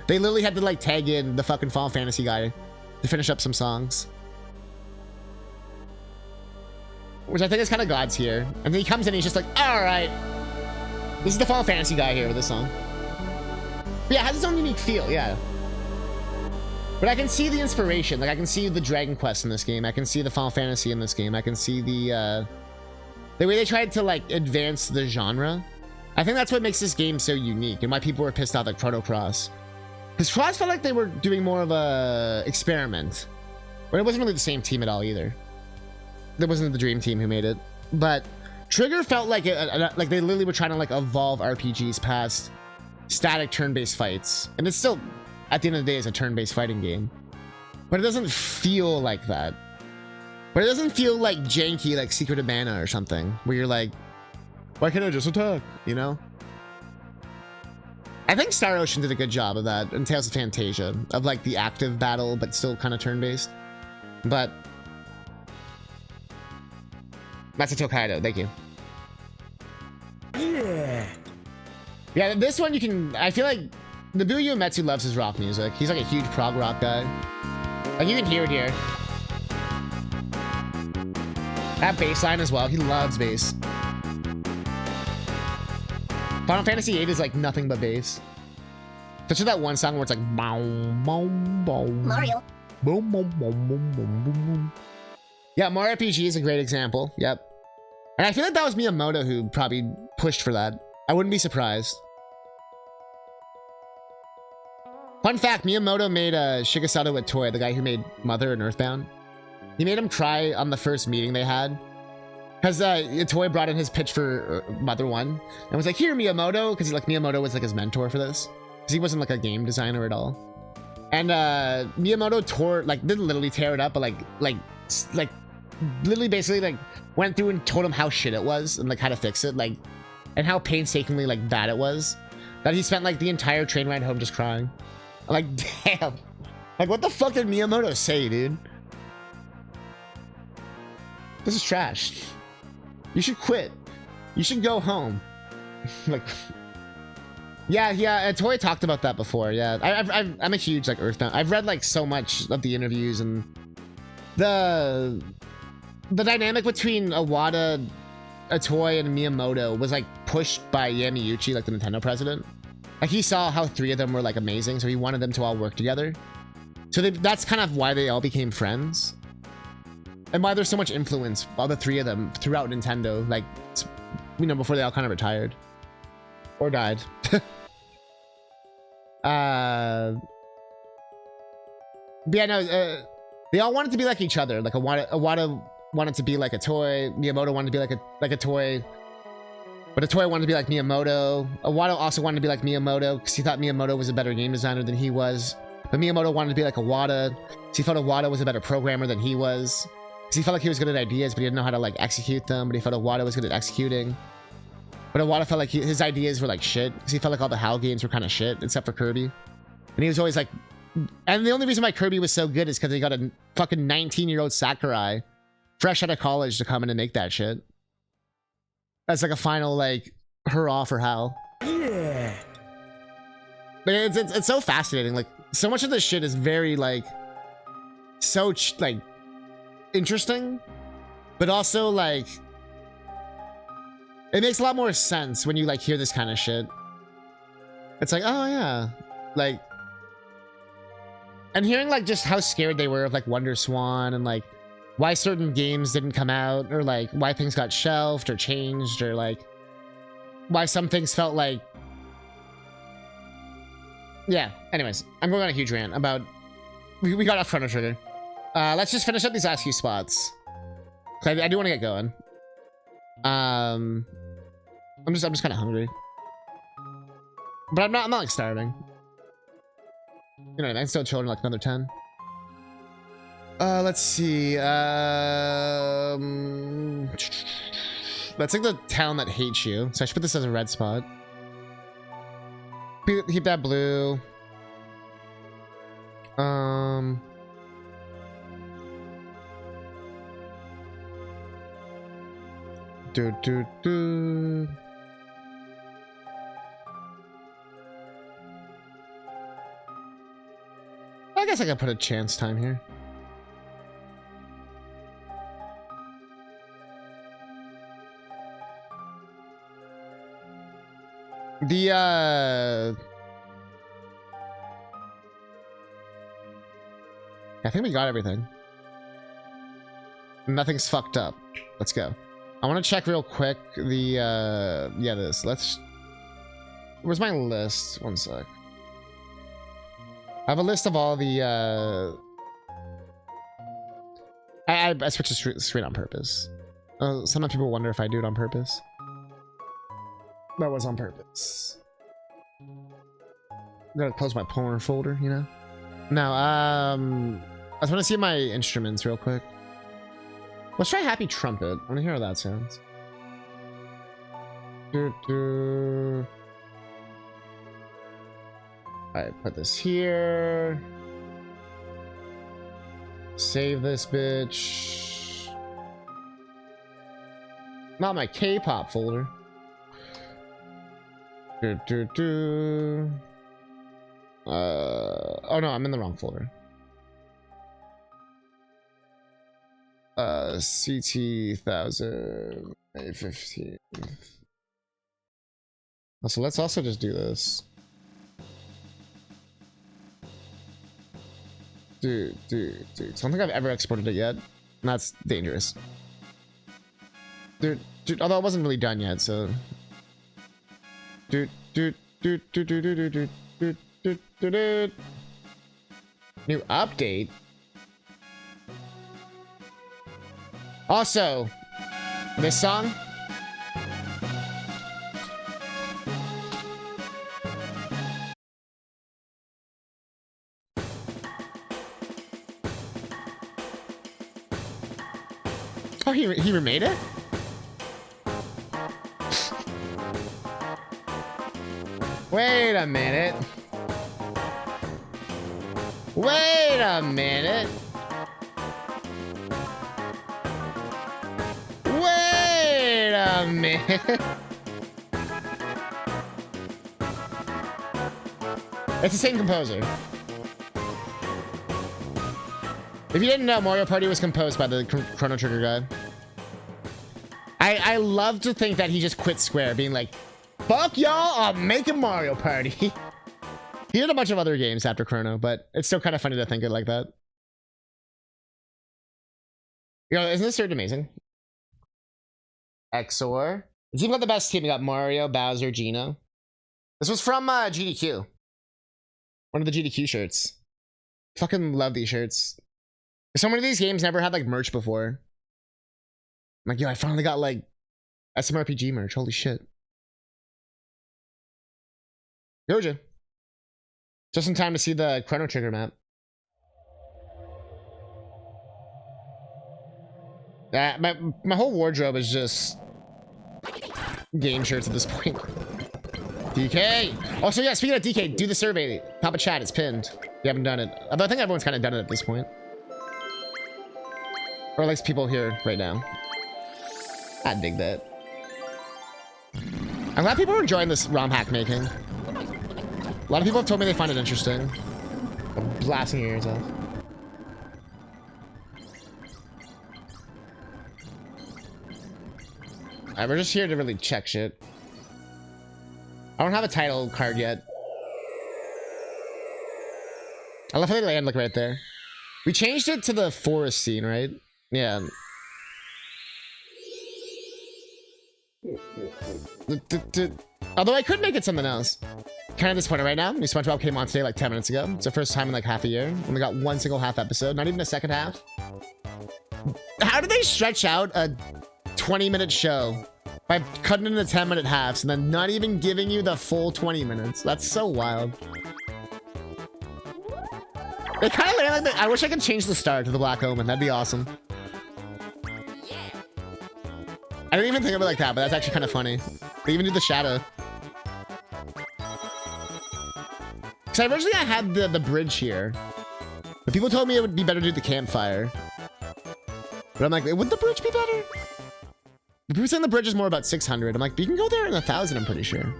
they literally had to like tag in the fucking Final Fantasy guy to finish up some songs. Which I think is kind of God's here. And then he comes in and he's just like, alright. This is the Final Fantasy guy here with this song. But yeah, it has its own unique feel, yeah. But I can see the inspiration. Like, I can see the Dragon Quest in this game. I can see the Final Fantasy in this game. I can see the way they tried to, like, advance the genre. I think that's what makes this game so unique and why people were pissed off at Chrono Cross. Because Cross felt like they were doing more of a experiment. But it wasn't really the same team at all either. That wasn't the Dream Team who made it. But Trigger felt like like they literally were trying to like evolve RPGs past static turn-based fights. And it's still, at the end of the day, it's a turn-based fighting game. But it doesn't feel like that. But it doesn't feel like janky like Secret of Mana or something, where you're like, why can't I just attack? You know? I think Star Ocean did a good job of that in Tales of Fantasia, of like the active battle, but still kind of turn-based. But that's a Tokaido, thank you. Yeah, this one you can, I feel like Nobuo Uematsu loves his rock music. He's like a huge prog rock guy. Like you can hear it here. That bass line as well, he loves bass. Final Fantasy VIII is like nothing but bass. Especially that one song where it's like boom, boom, boom. Mario. Boom, boom, boom, boom, boom, boom, boom. Yeah, Mario RPG is a great example. Yep. And I feel like that was Miyamoto who probably pushed for that. I wouldn't be surprised. Fun fact, Miyamoto made Shigesato Itoi, the guy who made Mother and Earthbound. He made him cry on the first meeting they had. Because Itoi brought in his pitch for Mother 1 and was like, here, Miyamoto, because like Miyamoto was like his mentor for this. Because he wasn't like a game designer at all. And Miyamoto didn't literally tear it up, but like literally basically like went through and told him how shit it was and like how to fix it, like, and how painstakingly like bad it was, that he spent like the entire train ride home just crying. I'm like, damn, like what the fuck did Miyamoto say, dude? This is trash. You should quit. You should go home. Like, yeah. Toy talked about that before. Yeah, I'm a huge like Earthbound. I've read like so much of the interviews, and the dynamic between Iwata, Itoi, and Miyamoto was like pushed by Yamauchi, like the Nintendo president. Like he saw how 3 of them were like amazing, so he wanted them to all work together. So that's kind of why they all became friends. And why there's so much influence, all the 3 of them, throughout Nintendo, like, you know, before they all kind of retired. Or died. But yeah, no, they all wanted to be like each other. Like, Iwata wanted to be like a toy, Miyamoto wanted to be like a toy, but a toy wanted to be like Miyamoto. Iwata also wanted to be like Miyamoto, because he thought Miyamoto was a better game designer than he was. But Miyamoto wanted to be like Iwata, because he felt Iwata was a better programmer than he was. Because he felt like he was good at ideas, but he didn't know how to like execute them. But he felt Iwata was good at executing. But Iwata felt like his ideas were like shit, because he felt like all the HAL games were kind of shit, except for Kirby. And he was always like, and the only reason why Kirby was so good is because they got a fucking 19-year-old Sakurai, fresh out of college, to come in and make that shit. That's like a final like hurrah for HAL. Yeah. But it's so fascinating. Like so much of this shit is very like so like interesting, but also like it makes a lot more sense when you like hear this kind of shit. It's like, oh yeah, like, and hearing like just how scared they were of like Wonder Swan, and like why certain games didn't come out, or like why things got shelved or changed, or like why some things felt like, yeah. Anyways, I'm going on a huge rant about, we got off Chrono Trigger. Let's just finish up these last few spots. I do want to get going. I'm just kind of hungry, but I'm not like starving. You know, I'm still chilling like another 10. Let's see. That's like the town that hates you. So I should put this as a red spot. Keep that blue. Do. I guess I could put a chance time here. I think we got everything. Nothing's fucked up. Let's go. I want to check real quick the yeah, let's, where's my list? One sec. I have a list of all the I switched the screen on purpose. Sometimes people wonder if I do it on purpose. That was on purpose. I'm gonna close my porn folder, you know? Now, I just want to see my instruments real quick. Let's try Happy Trumpet. I want to hear how that sounds. Alright, put this here. Save this bitch. Not my K-pop folder. Oh no, I'm in the wrong folder. CT 1000 A15. So let's also just do this. Dude. I don't think I've ever exported it yet. And that's dangerous. Dude, although it wasn't really done yet, so. New update. Also, this song. Oh, he remade it? Wait a minute. Wait a minute. Wait a minute. It's the same composer. If you didn't know, Mario Party was composed by the Chrono Trigger guy. I love to think that he just quit Square, being like, fuck y'all, I'm making Mario Party. He did a bunch of other games after Chrono, but it's still kind of funny to think it like that. You know, isn't this shirt amazing? XOR. It's even got the best team. You got Mario, Bowser, Gino. This was from GDQ. One of the GDQ shirts. Fucking love these shirts. So many of these games never had like merch before. I'm like, yo, I finally got like SMRPG merch. Holy shit. Yoja. Just in time to see the Chrono Trigger map. My whole wardrobe is just game shirts at this point. DK. Also, yeah, speaking of DK, do the survey. Top of chat, it's pinned. You haven't done it. Although I think everyone's kind of done it at this point. Or at least people here right now. I dig that. I'm glad people are enjoying this ROM hack making. A lot of people have told me they find it interesting. I'm blasting your ears off. Alright, we're just here to really check shit. I don't have a title card yet. I love how they land like right there. We changed it to the forest scene, right? Yeah. Although I could make it something else. Kind of disappointed right now. New SpongeBob came on today like 10 minutes ago. It's the first time in like half a year. Only got one single half episode. Not even a second half. How do they stretch out a 20-minute show by cutting it into 10-minute halves and then not even giving you the full 20 minutes? That's so wild. They kind of like I wish I could change the star to the Black Omen. That'd be awesome. I didn't even think of it like that, but that's actually kind of funny. They even do the shadow. So originally I had the bridge here, but people told me it would be better to do the campfire. But I'm like, would the bridge be better? People saying the bridge is more about 600. I'm like, you can go there in 1,000, I'm pretty sure.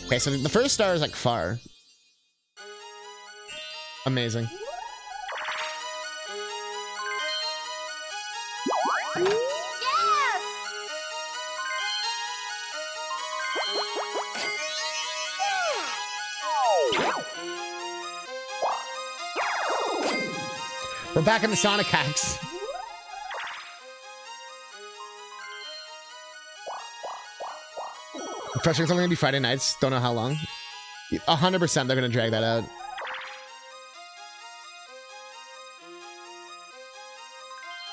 Okay, so the first star is like far. Amazing. We're back in the Sonic hacks. Frustrating's only gonna be Friday nights. Don't know how long. 100% they're gonna drag that out.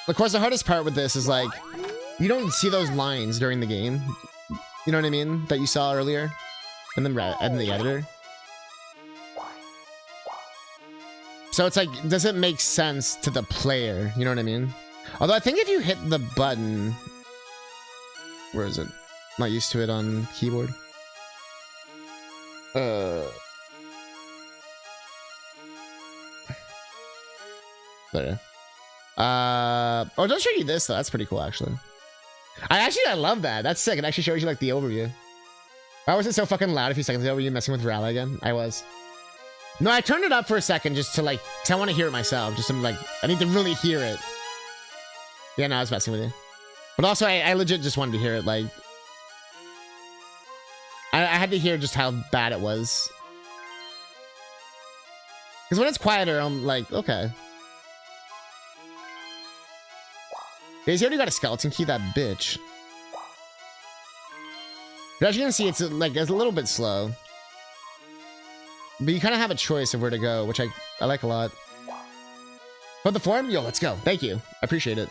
Of course, the hardest part with this is like, you don't see those lines during the game. You know what I mean? That you saw earlier in the editor. So it's like, does it make sense to the player? You know what I mean? Although I think if you hit the button, where is it? Not used to it on keyboard. There. Oh, it does show you this though. That's pretty cool, actually. I love that. That's sick. It actually shows you like the overview. Why was it so fucking loud a few seconds ago? Were you messing with Rally again? I was. No, I turned it up for a second just to like, cause I want to hear it myself. Just to like, I need to really hear it. Yeah, no, I was messing with you. But also, I legit just wanted to hear it. Like, I had to hear just how bad it was. Because when it's quieter, I'm like, okay. Guys, you already got a skeleton key, that bitch. But as you can see, it's like, it's a little bit slow. But you kind of have a choice of where to go, which I like a lot. Put the form? Yo, let's go. Thank you. I appreciate it.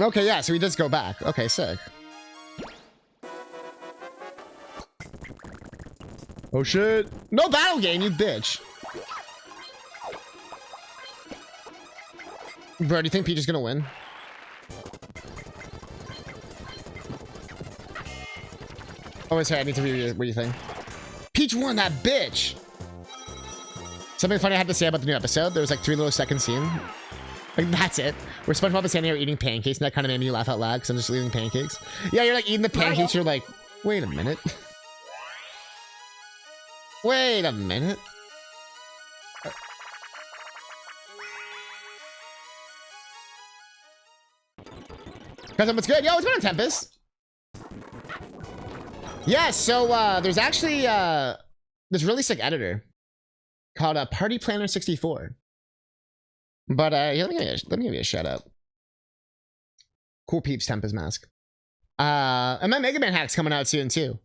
Okay, yeah, so he does go back. Okay, sick. Oh, shit. No battle game, you bitch. Bro, do you think Peach is gonna win? Oh, sorry, I need to read what you think. Peach won, that bitch! Something funny I had to say about the new episode. There was like 3 little second scene. Like, that's it. Where SpongeBob is standing here eating pancakes, and that kind of made me laugh out loud because I'm just eating pancakes. Yeah, you're like eating the pancakes, you're like, wait a minute. Wait a minute. Cause what's good? Yo, what's going on, Tempest? Yeah, so there's actually this really sick editor called Party Planner 64. But yeah, let me give you a shout out. Cool peeps, Tempest mask. And my Mega Man hack's coming out soon too.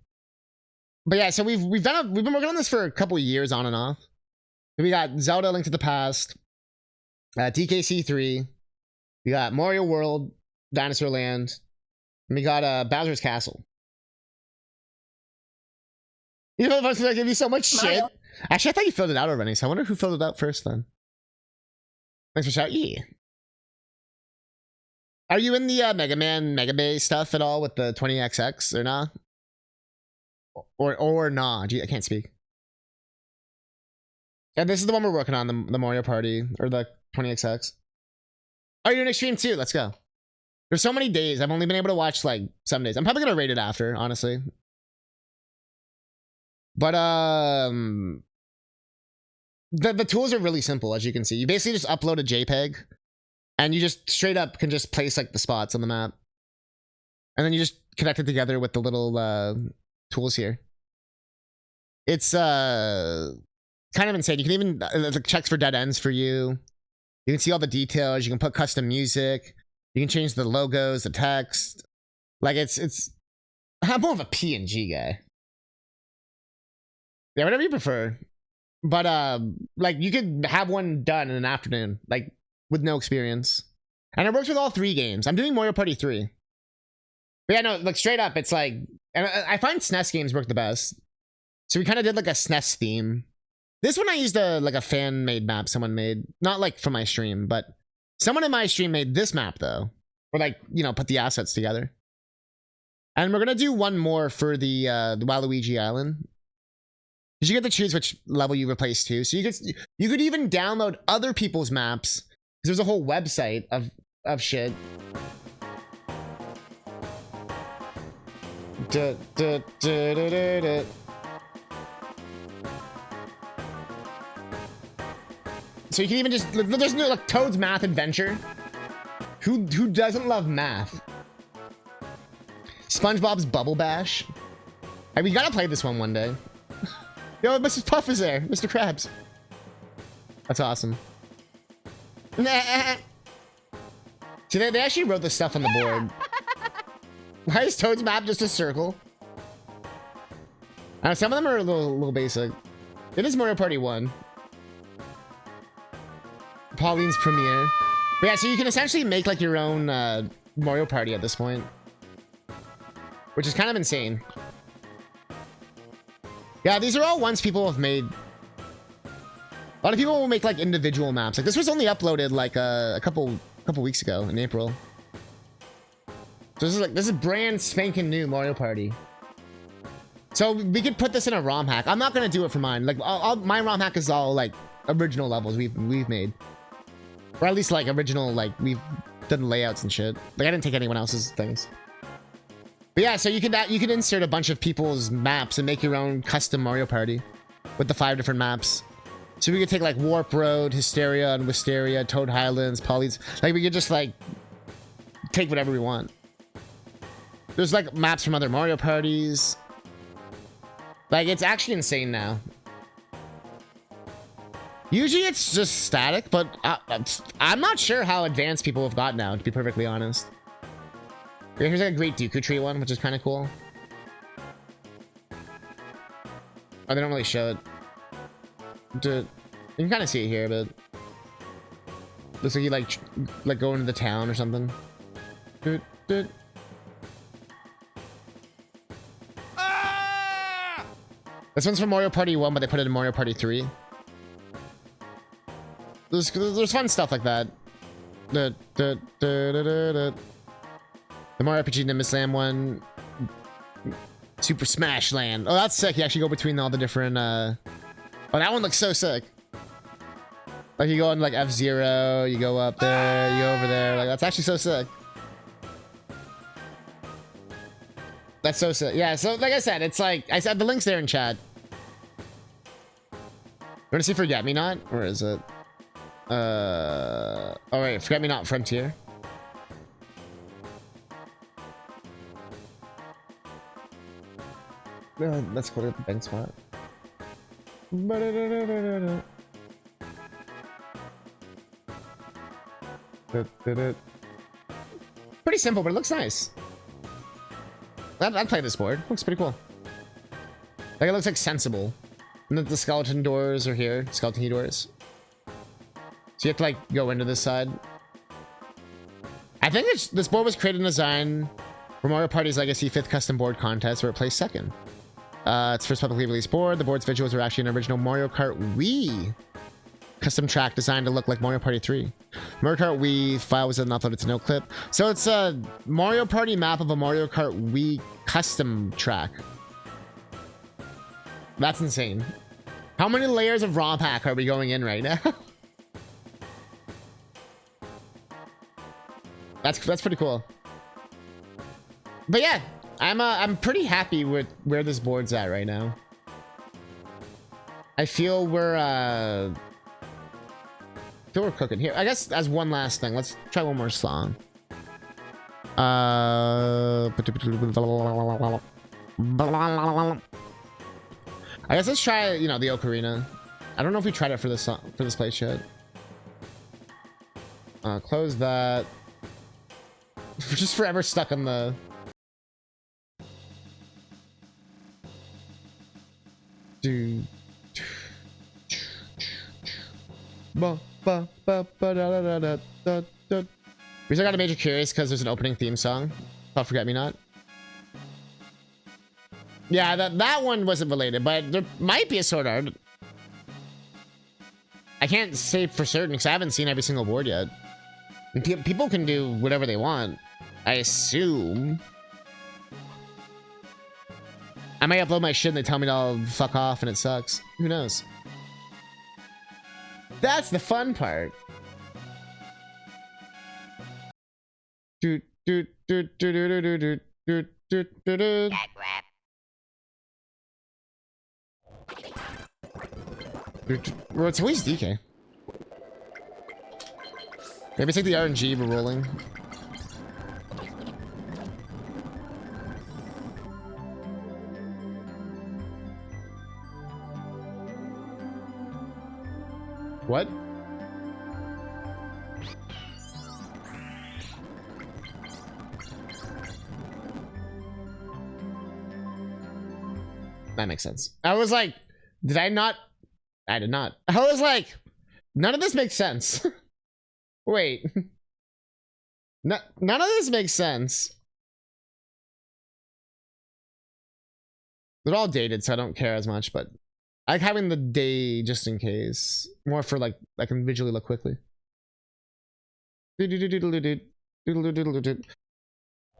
But yeah, so we've been working on this for a couple of years on and off. We got Zelda: Link to the Past, DKC3, we got Mario World, Dinosaur Land, and we got Bowser's Castle. You know, I give you so much shit. Actually, I thought you filled it out already, so I wonder who filled it out first then. Thanks for shout. Yeah. Are you in the Mega Man Mega Bay stuff at all with the 20XX or not? Or nah? I can't speak. And this is the one we're working on, the Mario Party or the 20XX. Oh, you're in Extreme too. Let's go. There's so many days. I've only been able to watch like some days. I'm probably gonna rate it after, honestly. But the tools are really simple, as you can see. You basically just upload a JPEG, and you just straight up can just place like the spots on the map, and then you just connect it together with the little tools here. It's kind of insane. You can even it checks for dead ends for you. You can see all the details. You can put custom music. You can change the logos, the text. Like it's. I'm more of a PNG guy. Yeah, whatever you prefer. But like you could have one done in an afternoon, like with no experience. And it works with all 3 games. I'm doing Mario Party 3. But yeah, no, like straight up, it's like, and I find SNES games work the best. So we kind of did like a SNES theme. This one I used like a fan-made map someone made. Not like from my stream, but someone in my stream made this map though. Or like, you know, put the assets together. And we're gonna do one more for the Waluigi Island. Because you get to choose which level you replace to. So you could even download other people's maps. Because there's a whole website of shit. So you can even just there's no like Toad's Math Adventure. Who doesn't love math? SpongeBob's Bubble Bash. Hey, we gotta play this one day. Yo, Mrs. Puff is there. Mr. Krabs. That's awesome. See, they actually wrote this stuff on the board. Why is Toad's map just a circle? Some of them are a little basic. It is Mario Party 1. Pauline's Premiere. But yeah, so you can essentially make like your own Mario Party at this point. Which is kind of insane. Yeah, these are all ones people have made. A lot of people will make like individual maps. Like this was only uploaded like a couple weeks ago in April. So this is brand spanking new Mario Party. So we could put this in a ROM hack. I'm not gonna do it for mine. Like my ROM hack is all like original levels we've made, or at least like original like we've done layouts and shit. Like I didn't take anyone else's things. But yeah, so you could insert a bunch of people's maps and make your own custom Mario Party with the 5 different maps. So we could take like Warp Road, Hysteria and Wisteria, Toad Highlands, Polly's. Like we could just like take whatever we want. There's like maps from other Mario parties. Like it's actually insane now. Usually it's just static, but I'm not sure how advanced people have got now, to be perfectly honest. Here's like a Great Dooku Tree one, which is kind of cool. Oh, they don't really show it. You can kind of see it here, but looks like you like go into the town or something. Ah! This one's from Mario Party 1, but they put it in Mario Party 3. There's fun stuff like that. The Mario RPG Nimbus Land one. Super Smash Land. Oh, that's sick. You actually go between all the different oh, that one looks so sick. Like you go in like F-Zero, you go up there, you go over there. Like that's actually so sick. That's so sick. Yeah, so like I said, it's like I said the link's there in chat. You wanna see Forget Me Not? Where is it? Oh wait, Forget Me Not Frontier. Let's go to the bank spot. Pretty simple, but it looks nice. I'd play this board. Looks pretty cool. Like it looks like sensible. And the skeleton doors are here. Skeleton doors. So you have to like go into this side. I think this board was created and designed for Mario Party's Legacy 5th Custom Board Contest, where it placed 2nd. It's first publicly released board. The board's visuals are actually an original Mario Kart Wii custom track designed to look like Mario Party 3. Mario Kart Wii file was then uploaded to NoClip. So it's a Mario Party map of a Mario Kart Wii custom track. That's insane. How many layers of ROM hack are we going in right now? That's pretty cool. But yeah, I'm pretty happy with where this board's at right now. I feel we're cooking here. I guess as one last thing, let's try one more song. I guess let's try, you know, the Ocarina. I don't know if we tried it for this song, for this place yet. Close that. We're just forever stuck on the. Dude. We still got a Major Curious because there's an opening theme song called Forget Me Not. Yeah, that one wasn't related, but there might be a Sword Art. I can't say for certain because I haven't seen every single board yet. People can do whatever they want, I assume. I might upload my shit and they tell me to all fuck off and it sucks. Who knows? That's the fun part. Well, it's always DK. Maybe it's like the RNG we're rolling. What? That makes sense. I was like, did I not? I did not. I was like, none of this makes sense. Wait. None of this makes sense. They're all dated, so I don't care as much, but I like having the day just in case. More for like, I can visually look quickly. I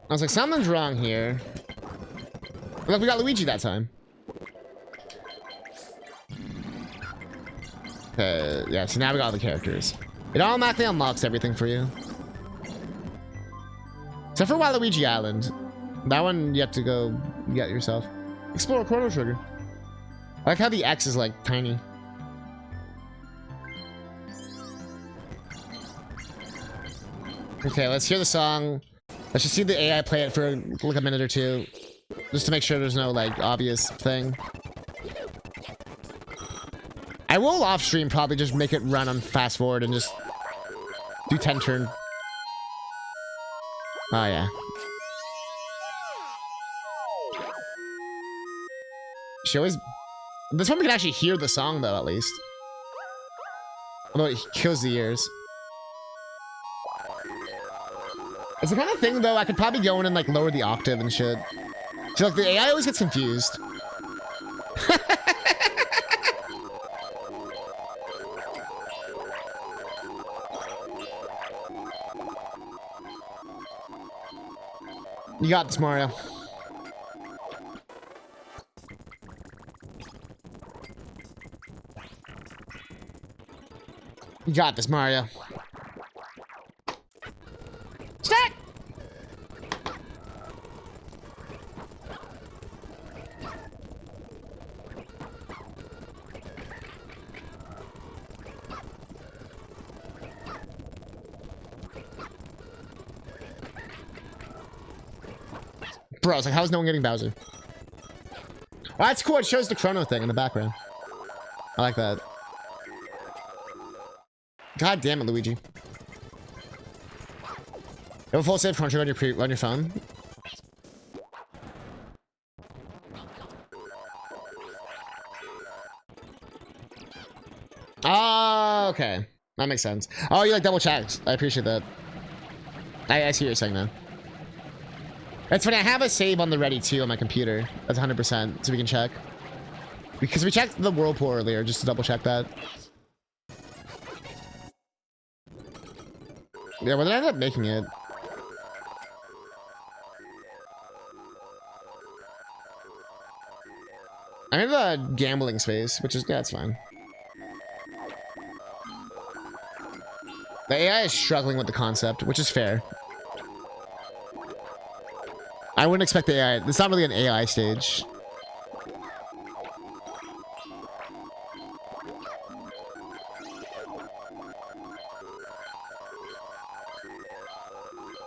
was like, something's wrong here. Look, we got Luigi that time. Yeah, so now we got all the characters. It automatically unlocks everything for you. Except for Waluigi Island. That one you have to go get yourself. Explore Chrono Trigger. I like how the X is like tiny. Okay, let's hear the song. Let's just see the AI play it for like a minute or two. Just to make sure there's no like obvious thing. I will off stream probably just make it run on fast forward and just do 10 turn. Oh yeah. She always. This one we can actually hear the song though, at least. Although it kills the ears. It's the kind of thing though I could probably go in and like lower the octave and shit. See, like the AI always gets confused. You got this, Mario. You got this, Mario. Stack! Bro, I was like, how's no one getting Bowser? Oh, that's cool. It shows the Chrono thing in the background. I like that. God damn it, Luigi. You have a full save Chrono Trigger on your phone? Oh, okay. That makes sense. Oh, you like double checked. I appreciate that. I see what you're saying now. That's when I have a save on the ready too on my computer. That's 100%, so we can check. Because we checked the whirlpool earlier, just to double check that. Yeah, what did I end up making it? I'm in the gambling space, which is, yeah, it's fine. The AI is struggling with the concept, which is fair. I wouldn't expect the AI. It's not really an AI stage.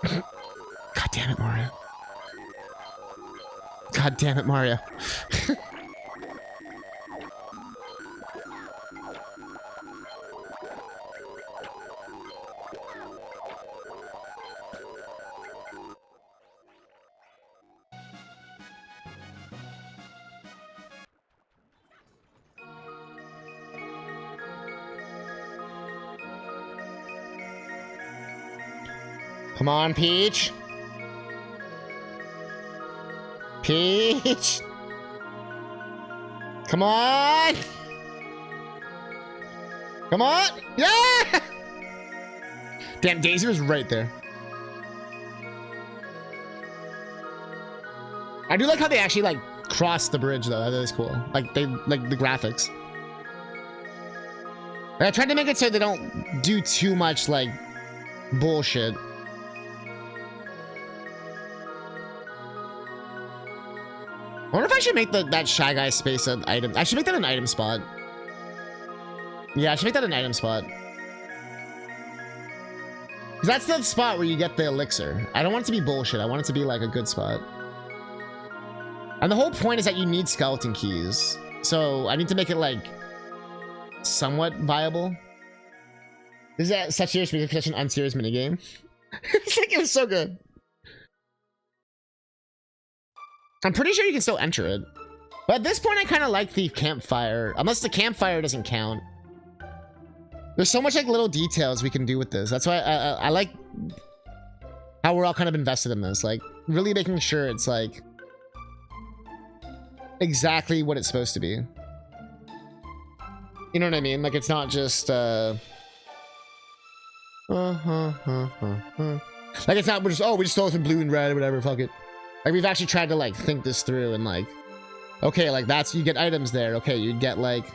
God damn it, Mario. God damn it, Mario. Come on, Peach. Peach. Come on. Come on. Yeah. Damn, Daisy was right there. I do like how they actually like cross the bridge though. That is cool. Like they like the graphics. I tried to make it so they don't do too much like bullshit. I wonder if I should make that Shy Guy space an item. I should make that an item spot. Yeah, I should make that an item spot. Because that's the spot where you get the elixir. I don't want it to be bullshit. I want it to be like a good spot. And the whole point is that you need skeleton keys. So I need to make it like somewhat viable. Is that such serious music, such an unserious minigame? It's like, it was so good. I'm pretty sure you can still enter it. But at this point, I kind of like the campfire. Unless the campfire doesn't count. There's so much like little details we can do with this. That's why I like how we're all kind of invested in this. Like, really making sure it's like exactly what it's supposed to be. You know what I mean? Like, it's not just like it's not we're just, oh, we just stole it from blue and red or whatever, fuck it. Like, we've actually tried to like think this through and like, okay, like that's, you get items there. Okay, you get like,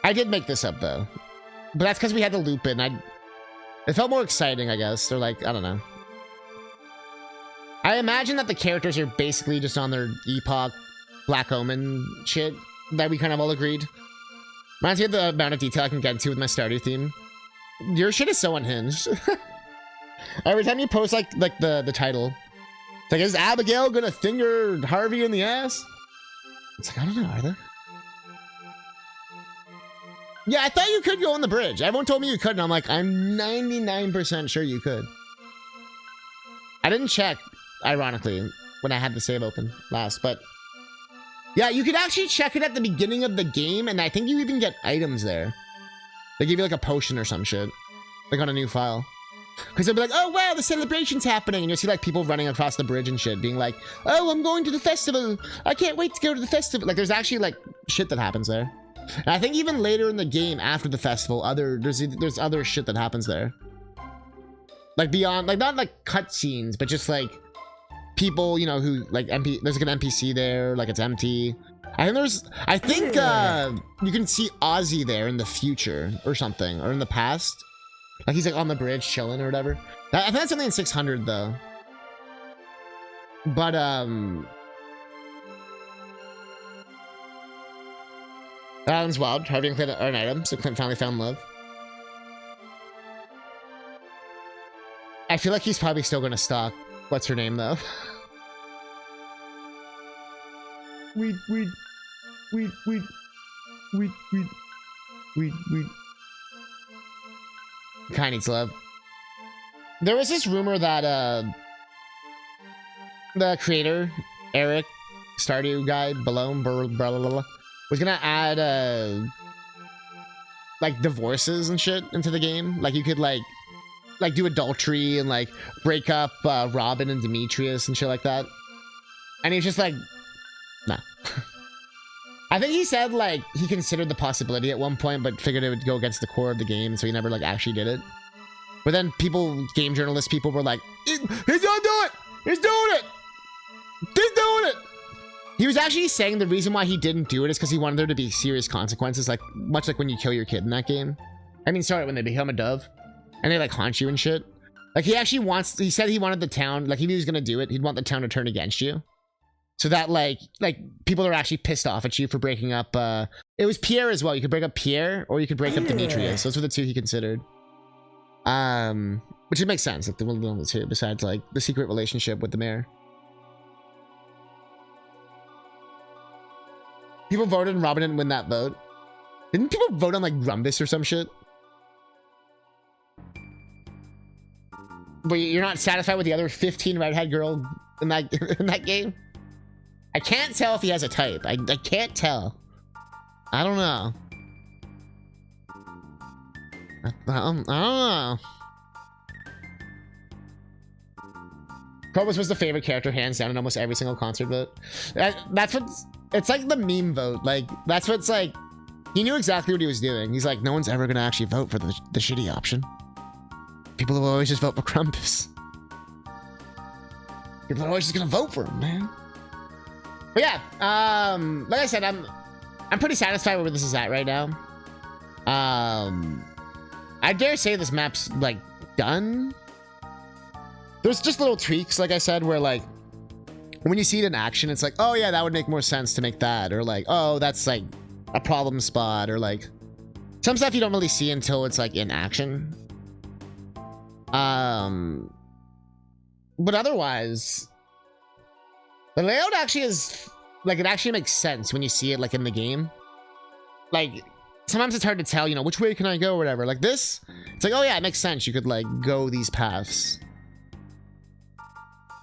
I did make this up though, but that's because we had the loop in. It felt more exciting, I guess. Or like, I don't know. I imagine that the characters are basically just on their Epoch Black Omen shit that we kind of all agreed. Reminds me of the amount of detail I can get into with my starter theme. Your shit is so unhinged. Every time you post like the title, it's like, is Abigail gonna finger Harvey in the ass? It's like, I don't know, are they? Yeah, I thought you could go on the bridge. Everyone told me you couldn't. I'm like, I'm 99% sure you could. I didn't check, ironically, when I had the save open last, but yeah, you could actually check it at the beginning of the game, and I think you even get items there. They give you like a potion or some shit, like on a new file. Because they'll be like, oh wow, the celebration's happening, and you'll see like people running across the bridge and shit, being like, oh, I'm going to the festival. I can't wait to go to the festival. Like, there's actually like shit that happens there. And I think even later in the game, after the festival, there's other shit that happens there. Like beyond, like not like cutscenes, but just like people, you know, who like there's like an NPC there, like it's empty. I think you can see Ozzy there in the future or something, or in the past. Like he's like on the bridge chilling or whatever. I think that's only in 600 though. But that one's wild. Harvey and Clint are an item, so Clint finally found love. I feel like he's probably still gonna stalk what's her name though. Weed. Kai needs love. There was this rumor that the creator, Eric, Stardew guy, Balone, was gonna add like divorces and shit into the game. Like you could like do adultery and like break up Robin and Demetrius and shit like that. And he's just like, nah. I think he said like he considered the possibility at one point, but figured it would go against the core of the game, so he never like actually did it. But then game journalist people were like, he's gonna do it! He's doing it! He's doing it! He was actually saying the reason why he didn't do it is because he wanted there to be serious consequences, like much like when you kill your kid in that game. I mean, sorry, when they become a dove and they like haunt you and shit. Like he said he wanted the town, like if he was gonna do it, he'd want the town to turn against you. So that like people are actually pissed off at you for breaking up, it was Pierre as well. You could break up Pierre or you could break up Demetrius. Those were the two he considered. Which it makes sense, like the one of the two, besides like the secret relationship with the mayor. People voted and Robin didn't win that vote. Didn't people vote on like Grumbus or some shit? But you're not satisfied with the other 15 redhead girl in that game? I can't tell if he has a type. I can't tell. I don't know. I don't know. Probos was the favorite character hands down in almost every single concert vote. That's what's, it's like the meme vote. Like, that's what's like, he knew exactly what he was doing. He's like, no one's ever gonna actually vote for the shitty option. People will always just vote for Krampus. People are always just gonna vote for him, man. But yeah, like I said, I'm pretty satisfied with where this is at right now. I dare say this map's like done. There's just little tweaks, like I said, where like when you see it in action, it's like, oh yeah, that would make more sense to make that, or like, oh, that's like a problem spot, or like some stuff you don't really see until it's like in action. But otherwise, the layout actually is like, it actually makes sense when you see it like in the game. Like sometimes it's hard to tell, you know, which way can I go or whatever. Like this, it's like, oh yeah, it makes sense. You could like go these paths,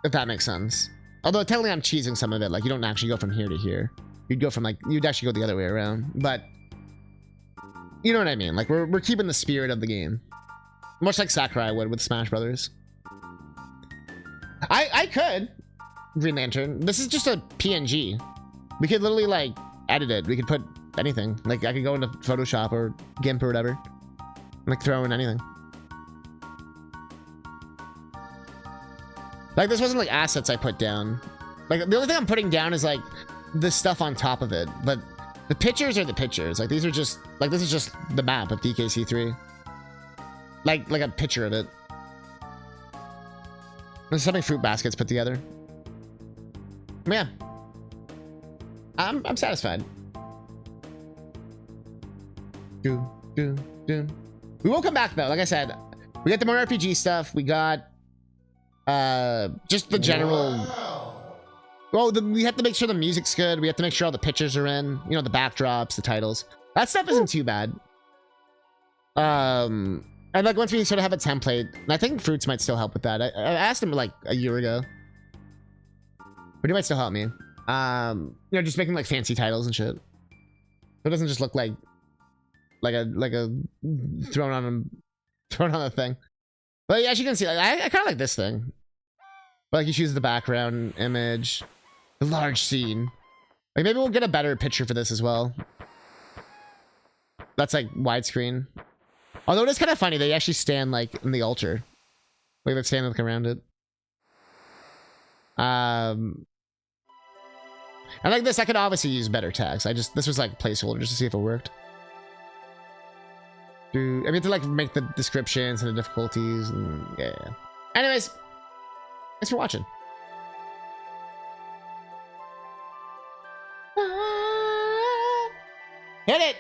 if that makes sense. Although technically I'm cheesing some of it. Like you don't actually go from here to here. You'd go from like, you'd actually go the other way around. But you know what I mean? Like we're keeping the spirit of the game. Much like Sakurai would with Smash Brothers. I could Green Lantern. This is just a PNG. We could literally like edit it. We could put anything. Like I could go into Photoshop or GIMP or whatever. Like throw in anything. Like this wasn't like assets I put down. Like the only thing I'm putting down is like the stuff on top of it. But the pictures are the pictures. Like these are just like, this is just the map of DKC3. Like a picture of it. There's so many fruit baskets put together. Yeah. I'm satisfied. We will come back though. Like I said, we got the more RPG stuff. We got just the general. Well, we have to make sure the music's good. We have to make sure all the pictures are in. You know, the backdrops, the titles. That stuff isn't too bad. And like once we sort of have a template, and I think Fruits might still help with that. I asked him like a year ago, but he might still help me. You know, just making like fancy titles and shit. So it doesn't just look like a thrown on a thing. But yeah, as you can see, like, I kind of like this thing. But like you choose the background image, the large scene. Like maybe we'll get a better picture for this as well. That's like widescreen. Although it is kind of funny, they actually stand like in the altar. Like they stand like around it. And like this, I could obviously use better text. This was like placeholder just to see if it worked. I mean, to like make the descriptions and the difficulties and yeah. Anyways, thanks for watching. Hit it!